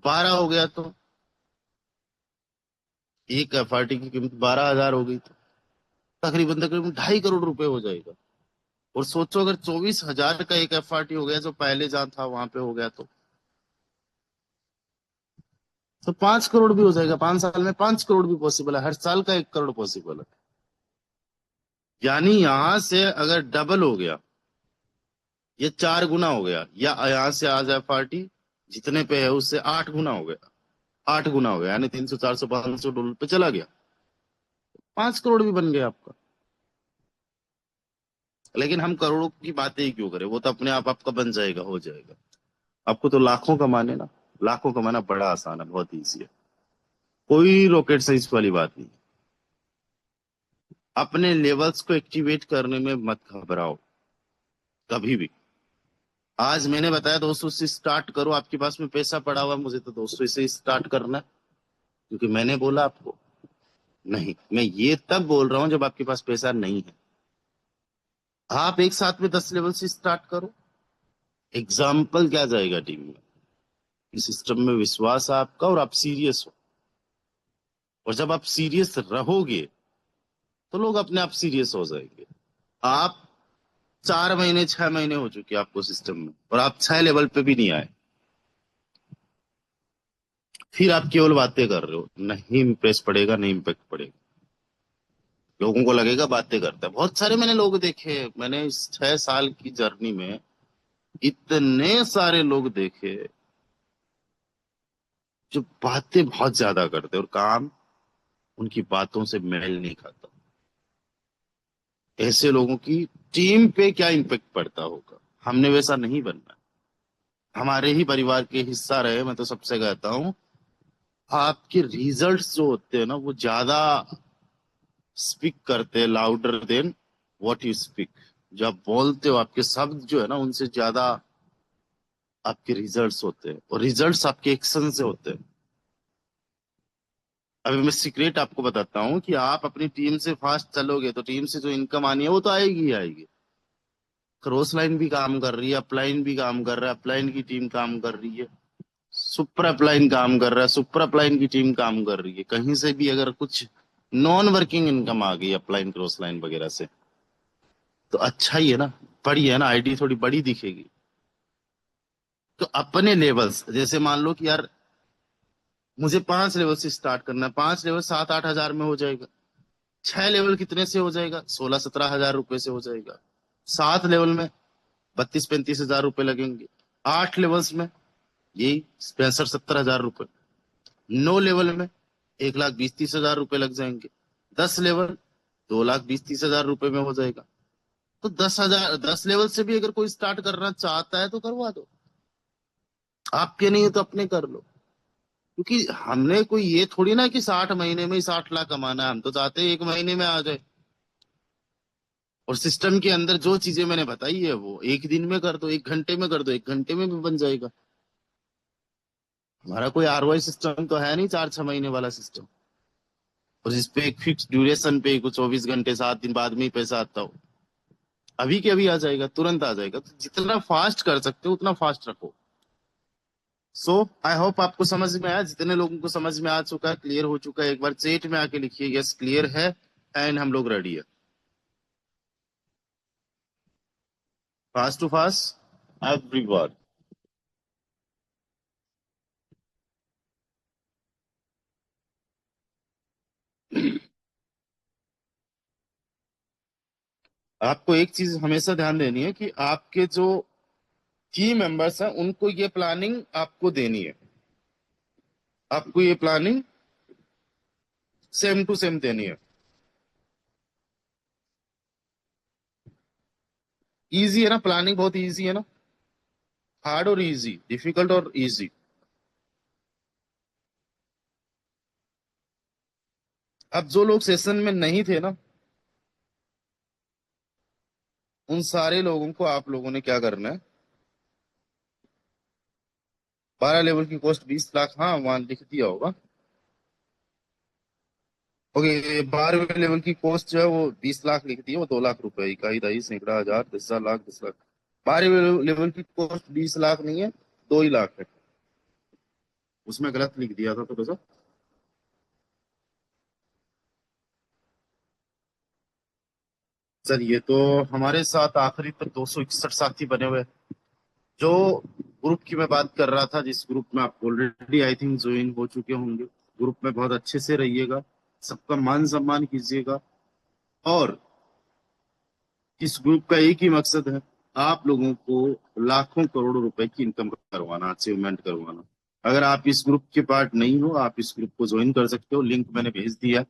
12 हो गया तो एक एफआरटी की कीमत 12,000 हो गई तो तकरीबन तकरीबन 2.5 करोड़ रुपए हो जाएगा। और सोचो अगर 24,000 का एक एफआरटी हो गया, जो पहले जहां था वहां पे हो गया तो 5 करोड़ भी हो जाएगा। 5 साल में 5 करोड़ भी पॉसिबल है, हर साल का 1 करोड़ पॉसिबल है। यानी यहां से अगर डबल हो गया, ये 4 गुना हो गया, या यहां से आज एफआरटी जितने पे है उससे 8 गुना हो गया, 8 गुना हो गया, यानी 300 400 $500 पे चला गया, 5 करोड़ भी बन गया आपका। लेकिन हम करोड़ों की बातें ही क्यों करें, वो तो अपने आप आपका बन जाएगा, हो जाएगा। आपको तो लाखों कमाने ना, लाखों कमाना बड़ा आसान है, बहुत ईजी है, कोई रॉकेट साइंस वाली बात नहीं। अपने लेवल्स को एक्टिवेट करने में मत घबराओ कभी भी। आज मैंने बताया 200 से स्टार्ट करो, आपके पास में पैसा पड़ा हुआ, मुझे तो 200 से स्टार्ट करना है, क्योंकि मैंने बोला आपको। नहीं, मैं ये तब बोल रहा हूं जब आपके पास पैसा नहीं है। आप एक साथ में 10 लेवल से स्टार्ट करो, एग्जाम्पल क्या जाएगा टीम में, इस सिस्टम में विश्वास है आपका और आप सीरियस हो। और जब आप सीरियस रहोगे तो लोग अपने आप सीरियस हो जाएंगे। आप 4 महीने 6 महीने हो चुके आपको सिस्टम में और आप 6 लेवल पे भी नहीं आए, फिर आप केवल बातें कर रहे हो, नहीं इम्प्रेस पड़ेगा, नहीं इम्पैक्ट पड़ेगा। लोगों को लगेगा बातें करता है। बहुत सारे मैंने लोग देखे, मैंने इस 6 साल की जर्नी में इतने सारे लोग देखे जो बातें बहुत ज्यादा करते और काम उनकी बातों से मेल नहीं खाता। ऐसे लोगों की टीम पे क्या इम्पेक्ट पड़ता होगा। हमने वैसा नहीं बनना, हमारे ही परिवार के हिस्सा रहे। मैं तो सबसे कहता हूँ, आपके रिजल्ट्स जो होते हैं ना, वो ज्यादा स्पीक करते हैं, louder than what you speak. जो आप बोलते हो, आपके शब्द जो है ना, उनसे ज्यादा आपके रिजल्ट्स होते हैं, और रिजल्ट्स आपके एक्शन से होते हैं। अभी मैं सीक्रेट आपको बताता हूँ कि आप अपनी टीम से फास्ट चलोगे तो टीम से जो इनकम आनी है वो तो आएगी ही आएगी। क्रॉस लाइन भी काम कर रही है, अपलाइन भी काम कर रहा है, अपलाइन की टीम काम कर रही है, सुपर अपलाइन काम कर रहा है, सुपर अपलाइन की टीम काम कर रही है। कहीं से भी अगर कुछ नॉन वर्किंग इनकम आ गई अपलाइन क्रॉस लाइन वगैरह से, तो अच्छा ही है ना, बड़ी है ना, आईडी थोड़ी बड़ी दिखेगी। तो अपने लेवल्स, जैसे मान लो कि यार मुझे 5 लेवल से स्टार्ट करना है, 5 लेवल 7-8 हजार में हो जाएगा। 6 लेवल कितने से हो जाएगा? 16-17 हजार रुपए से हो जाएगा। 7 लेवल में 32-35 हजार रुपए लगेंगे। 8 लेवल्स में यही 65-70 हजार रुपए। 9 लेवल में 1,20,30,000 रुपए लग जाएंगे। 10 लेवल 2,20,30,000 रुपए में हो जाएगा। तो 10 लेवल से भी अगर कोई स्टार्ट करना चाहता है तो करवा दो, आपके नहीं है तो अपने कर लो। क्योंकि हमने कोई ये थोड़ी ना कि 60 महीने में ही 60 लाख कमाना है, हम तो चाहते हैं 1 महीने में आ जाए। और सिस्टम के अंदर जो चीजें मैंने बताई है वो 1 दिन में कर दो, 1 घंटे में कर दो, 1 घंटे में भी बन जाएगा। हमारा कोई आरओआई सिस्टम तो है नहीं 4-6 महीने वाला सिस्टम, और जिसपे एक फिक्स ड्यूरेशन पे कुछ 24 घंटे 7 दिन बाद में ही पैसा आता हो। अभी के अभी आ जाएगा, तुरंत आ जाएगा। तो जितना फास्ट कर सकते हो उतना फास्ट रखो। सो आई होप आपको समझ में आया। जितने लोगों को समझ में आ चुका है, क्लियर हो चुका है, एक बार चैट में आके लिखिए यस क्लियर है, एंड हम लोग रेडी है। Fast to fast everyone. आपको एक चीज हमेशा ध्यान देनी है कि आपके जो टीम मेंबर्स हैं उनको ये प्लानिंग आपको देनी है। आपको ये प्लानिंग सेम टू सेम देनी है। इजी है ना, प्लानिंग बहुत इजी है ना। हार्ड और इजी, डिफिकल्ट और इजी। अब जो लोग सेशन में नहीं थे ना, उन सारे लोगों को आप लोगों ने क्या करना है, 12 लेवल की कॉस्ट 20 लाख, हाँ वहां लिख दिया होगा। ओके, 12वें लेवल की कॉस्ट जो है वो 20 लाख लिख दी है, वो 2 लाख रुपए, इकाई दही सैकड़ा हजार 10,000 लाख 10 लाख। 12वें लेवल की कॉस्ट 20 लाख नहीं है, 2 ही लाख है। उसमें गलत लिख दिया था थोड़ा सा। चलिए, तो हमारे साथ आखिरी तक 261 साथी बने हुए हैं। जो ग्रुप की मैं बात कर रहा था, जिस ग्रुप में आप ऑलरेडी आई थिंक ज्वाइन हो चुके होंगे, ग्रुप में बहुत अच्छे से रहिएगा, सबका मान सम्मान कीजिएगा। और इस ग्रुप का एक ही मकसद है, आप लोगों को लाखों करोड़ों रुपए की इनकम करवाना, अचीवमेंट करवाना। अगर आप इस ग्रुप के पार्ट नहीं हो, आप इस ग्रुप को ज्वाइन कर सकते हो, लिंक मैंने भेज दिया।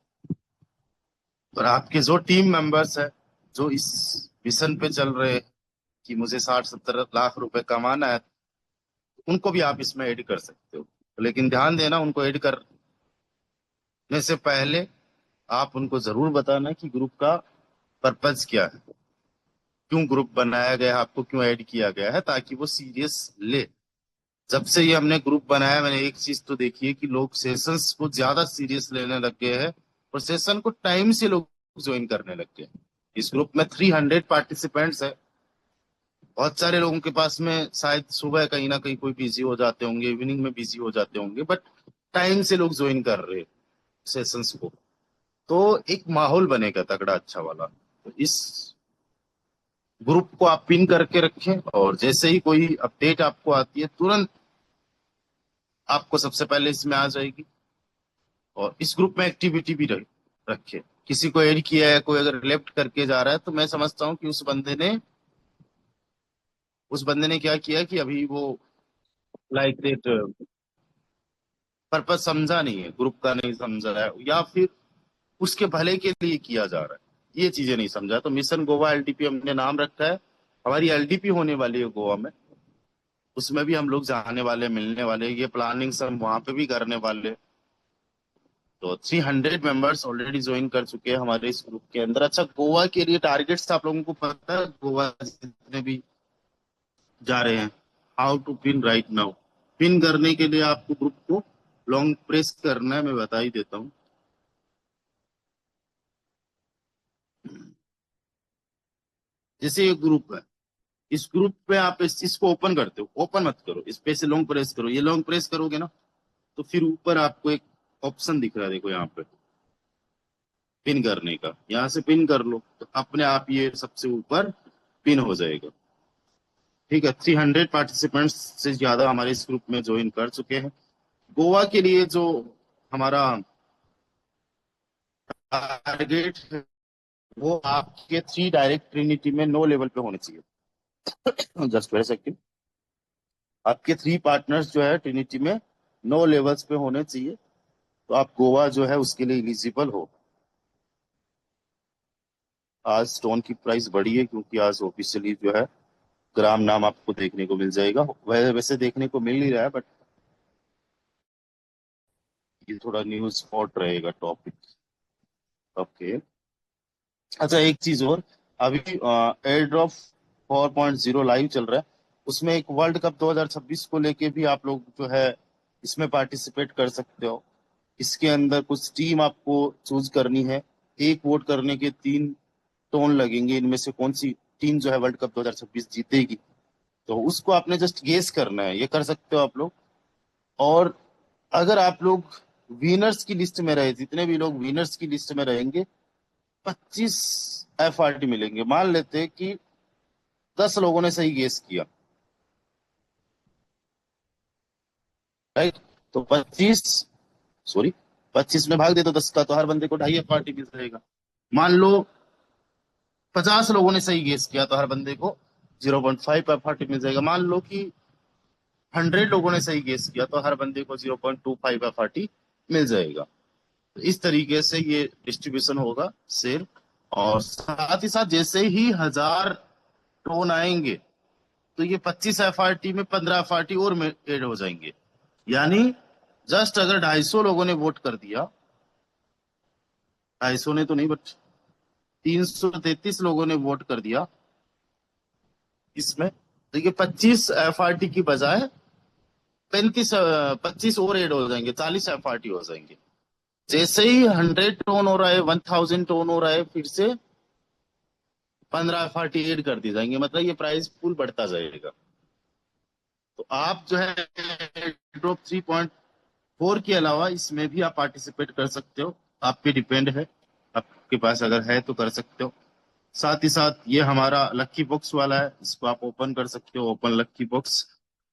और आपके जो टीम मेंबर्स है, जो इस मिशन पे चल रहे हैं कि मुझे 60-70 लाख रुपए कमाना है, उनको भी आप इसमें ऐड कर सकते हो। लेकिन ध्यान देना, उनको ऐड करने से पहले आप उनको जरूर बताना कि ग्रुप का पर्पज क्या है, क्यों ग्रुप बनाया गया है, आपको क्यों ऐड किया गया है, ताकि वो सीरियस ले। जब से ये हमने ग्रुप बनाया, मैंने एक चीज तो देखी है कि लोग सेशंस को ज्यादा सीरियस लेने लग गए हैं, और सेशन को टाइम से लोग ज्वाइन करने लग गए हैं। इस ग्रुप में 300 पार्टिसिपेंट्स है। बहुत सारे लोगों के पास में शायद सुबह कहीं ना कहीं कोई बिजी हो जाते होंगे, इवनिंग में बिजी हो जाते होंगे, बट टाइम से लोग ज्वाइन कर रहे हैं सेशंस को। तो एक माहौल बनेगा तगड़ा, अच्छा वाला। तो इस ग्रुप को आप पिन करके रखें, और जैसे ही कोई अपडेट आपको आती है, तुरंत आपको सबसे पहले इसमें आ जाएगी। और इस ग्रुप में एक्टिविटी भी रखे। किसी को ऐड किया है, कोई अगर लेफ्ट करके जा रहा है, तो मैं समझता हूँ कि उस बंदे ने क्या किया कि अभी वो लाइक दैट पर्पज समझा नहीं है, ग्रुप का नहीं समझा है, या फिर उसके भले के लिए किया जा रहा है, ये चीजें नहीं समझा। तो मिशन गोवा एलडीपी हमने नाम रखा है। हमारी एलडीपी होने वाली है गोवा में, उसमें भी हम लोग जाने वाले, मिलने वाले, ये प्लानिंग सब वहां पे भी करने वाले। तो 300 मेंबर्स ऑलरेडी ज्वाइन कर चुके हैं हमारे इस ग्रुप के अंदर। अच्छा, गोवा के लिए टारगेट्स आप लोगों को पता है? गोवा जितने भी जा रहे हैं, how to pin right now. Pin करने के लिए आपको ग्रुप को लॉन्ग प्रेस करना है, मैं बता ही देता हूँ। जैसे ये ग्रुप है, इस ग्रुप पे आप इस चीज को ओपन करते हो, ओपन मत करो, इस पे से लॉन्ग प्रेस करो। ये लॉन्ग प्रेस करोगे ना, तो फिर ऊपर आपको एक ऑप्शन दिख रहा है, देखो यहाँ पे पिन करने का, यहाँ से पिन कर लो, तो अपने आप ये सबसे ऊपर पिन हो जाएगा। ठीक है, 300 पार्टिसिपेंट्स से ज्यादा हमारे इस ग्रुप में ज्वाइन कर चुके हैं। गोवा के लिए जो हमारा टारगेट है, वो आपके 3 डायरेक्ट ट्रिनिटी में 9 लेवल पे होने चाहिए। Just very second. आपके 3 पार्टनर्स जो है ट्रिनिटी में 9 लेवल्स पे होने चाहिए, तो आप गोवा जो है उसके लिए इलिजिबल हो। आज स्टोन की प्राइस बढ़ी है, क्योंकि आज ऑफिशियली जो है ग्राम नाम आपको देखने को मिल जाएगा। वैसे देखने को मिल नहीं रहा है, बट ये थोड़ा न्यूज स्पॉट रहेगा टॉपिक। ओके। अच्छा, एक चीज और, अभी एयर ड्रॉप 4.0 लाइव चल रहा है। उसमें एक वर्ल्ड कप 2026 को लेके भी आप लोग जो है इसमें पार्टिसिपेट कर सकते हो। इसके अंदर कुछ टीम आपको चूज करनी है। एक वोट करने के 3 टोन लगेंगे, इनमें से कौन सी टीम जो है वर्ल्ड कप 2026 जीतेगी, तो उसको आपने जस्ट गेस करना है। ये कर सकते हो आप लोग। और अगर आप लोग विनर्स की लिस्ट में रहे, जितने भी लोग विनर्स की लिस्ट में रहेंगे, 25 FRT मिलेंगे। मान लेते हैं कि 10 लोगों ने सही गेस किया, राइट? तो 25 में भाग दे तो 10 का, तो हर बंदे को 2.5 FRT मिल जाएगा। मान लो 50 लोगों ने सही गेस किया, तो हर बंदे को 0.5 FRT मिल जाएगा। मान लो कि 100 लोगों ने सही गेस किया, तो हर बंदे को 0.25 FRT मिल जाएगा। तो इस तरीके से ये डिस्ट्रीब्यूशन होगा सेल। और साथ ही साथ जैसे ही 1000 टोन आएंगे, तो ये 25 FRT में 15 FRT और में ऐड हो जाएंगे। यानी जस्ट अगर 250 लोगों ने वोट कर दिया, 250 ने तो नहीं, बट 333 लोगों ने वोट कर दिया इसमें, तो ये 25 FRT की बजाय 25 और ऐड हो जाएंगे, 40 FRT हो जाएंगे। जैसे ही 100 टोन हो रहा है, 1000 टोन हो रहा है, फिर से 15 FRT ऐड कर दी जाएंगे। मतलब ये प्राइस पूल बढ़ता जाएगा। तो आप जो है ड्रॉप 3.4 के अलावा इसमें भी आप पार्टिसिपेट कर सकते हो। आप पे डिपेंड है, आपके पास अगर है तो कर सकते हो। साथ ही साथ ये हमारा लक्की बॉक्स वाला है, इसको आप ओपन कर सकते हो, ओपन लक्की बॉक्स।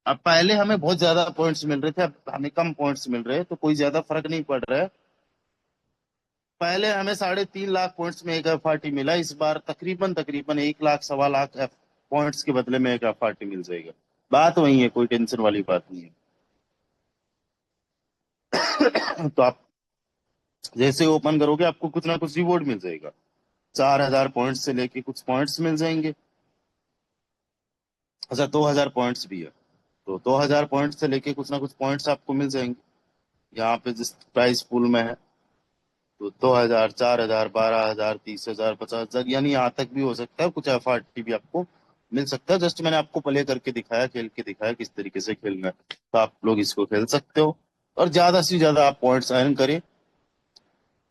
अब पहले हमें बहुत ज्यादा पॉइंट्स मिल रहे थे, अब हमें कम पॉइंट्स मिल रहे हैं, तो कोई ज्यादा फर्क नहीं पड़ रहा है। पहले हमें 3.5 लाख पॉइंट्स में 1 FRT मिला, इस बार तकरीबन तकरीबन 1 लाख 1.25 लाख पॉइंट्स के बदले में 1 FRT मिल जाएगा। बात वही है, कोई टेंशन वाली बात नहीं है। तो आप जैसे ओपन करोगे, आपको कुछ ना कुछ रिवॉर्ड मिल जाएगा। 4000 पॉइंट्स से लेके कुछ पॉइंट्स मिल जाएंगे। अच्छा, 2000 पॉइंट्स भी है, तो 2000 पॉइंट्स से लेके कुछ ना कुछ पॉइंट्स आपको मिल जाएंगे। यहाँ पे जिस प्राइस पूल में है, तो 2000, 4000, 12000, 30000, 50,000, यानी यहाँ तक भी हो सकता है। कुछ FRT भी आपको मिल सकता है। जस्ट मैंने आपको प्ले करके दिखाया, खेल के दिखाया किस तरीके से खेलना है, तो आप लोग इसको खेल सकते हो। और ज्यादा से ज्यादा आप पॉइंट्स अर्न करें।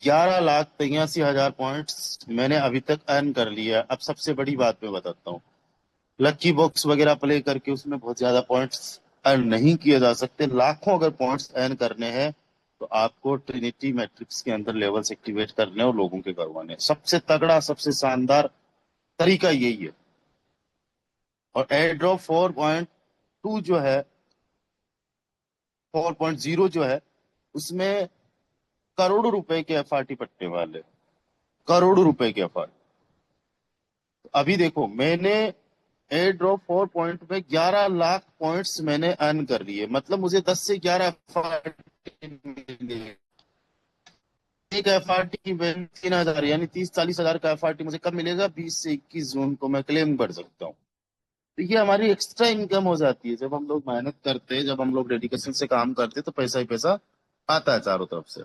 11,83,000 पॉइंट्स मैंने अभी तक अर्न कर लिया है। अब सबसे बड़ी बात मैं बताता हूँ, लकी बॉक्स वगैरह प्ले करके उसमें बहुत ज्यादा पॉइंट्स अर्न नहीं किए जा सकते। लाखों अगर पॉइंट्स अर्न करने हैं, तो आपको ट्रिनिटी मैट्रिक्स के अंदर लेवल्स एक्टिवेट करने और लोगों के करवाने हैं। सबसे तगड़ा, सबसे शानदार तरीका यही है। और एयर ड्रॉप 4.2 जो है, 4.0 जो है, उसमें करोड़ों रुपए के FRT पटने वाले, करोड़ों रुपए के FRT। अभी देखो, मैंने एयर ड्रॉप 4 में 11 लाख पॉइंट्स मैंने अर्न कर लिए। मतलब मुझे 10 से 11 FRT मिले। एक FRT की वैल्यू 3,000, यानी 30-40 हजार का FRT मुझे कब मिलेगा? 20 से 21 जून को मैं क्लेम कर सकता हूँ। तो ये हमारी एक्स्ट्रा इनकम हो जाती है। जब हम लोग मेहनत करते हैं, जब हम लोग डेडिकेशन से काम करते हैं, तो पैसा ही पैसा आता है चारों तरफ से।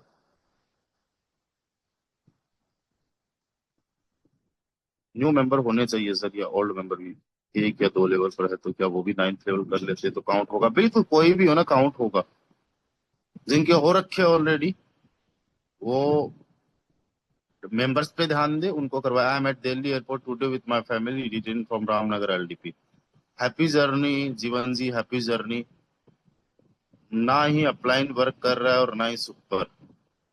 न्यू मेंबर होने चाहिए सर, या ओल्ड मेंबर भी? 1 या 2 लेवल पर है, तो क्या वो भी 9th लेवल कर लेते तो काउंट होगा? बिल्कुल, कोई भी हो ना, काउंट होगा। जिनके हो रखे ऑलरेडी, वो मेंबर्स पे ध्यान दे, उनको करवाया। I am at Delhi airport today with my family return from Ramnagar LDP। Happy journey Jeevan ji, happy journey. ना ही अपलाइन वर्क कर रहा है और ना ही सुपर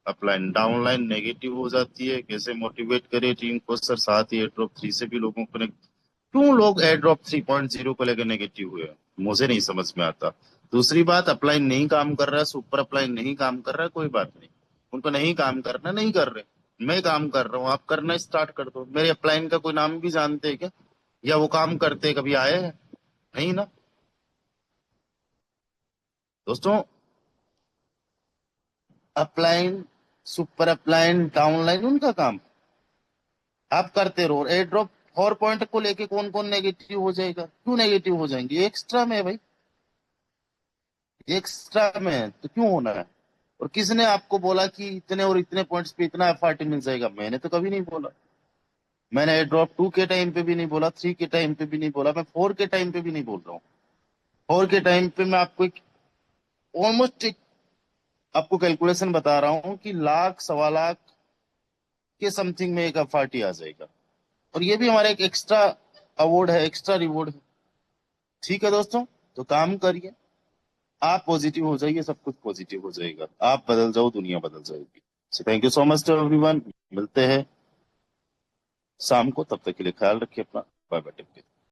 अपलाइन। डाउनलाइन नेगेटिव हो जाती है, कैसे मोटिवेट करे टीम को सर? साथ ही एयरड्रॉप 3 से भी लोगों को क्यों लोग एयरड्रॉप 3.0 को लेकर नेगेटिव हुए हैं, मुझे नहीं समझ में आता। दूसरी बात, अपलाइन नहीं काम कर रहा है, सुपर अपलाइन नहीं काम कर रहा है, कोई बात नहीं, उनको नहीं काम करना, नहीं कर रहे। मैं काम कर रहा हूँ, आप करना स्टार्ट कर दो। मेरे अपलाइन का कोई नाम भी जानते हैं क्या? या वो काम करते कभी आए हैं? नहीं ना दोस्तों। अपलाइन, सुपर अपलाइन, डाउनलाइन उनका काम, आप करते रहो। एयर ड्रॉप 4 को लेके कौन कौन नेगेटिव हो जाएगा? क्यों नेगेटिव हो जाएंगे? ये एक्स्ट्रा में है भाई, ये एक्स्ट्रा में है, तो क्यों होना है? और किसने आपको बोला कि इतने और इतने पॉइंट्स पे इतना FRT मिल जाएगा? मैंने तो कभी नहीं बोला। मैंने एयर ड्रॉप 2 के टाइम पे भी नहीं बोला, 3 के टाइम पे भी नहीं बोला, मैं 4 के टाइम पे भी नहीं बोल रहा हूँ। 4 के टाइम पे मैं आपको एक ऑलमोस्ट आपको कैलकुलेशन बता रहा हूं कि लाख सवा लाख के समथिंग में एक एफआरटी आ जाएगा, और ये भी हमारा एक एक्स्ट्रा अवार्ड है, एक्स्ट्रा रिवॉर्ड है। ठीक है दोस्तों, तो काम करिए, आप पॉजिटिव हो जाइए, सब कुछ पॉजिटिव हो जाएगा, आप बदल जाओ, दुनिया बदल जाएगी। So thank you so much to everyone, मिलते हैं शाम को, तब तक के लिए ख्याल रखिए अपना, बाय बाय।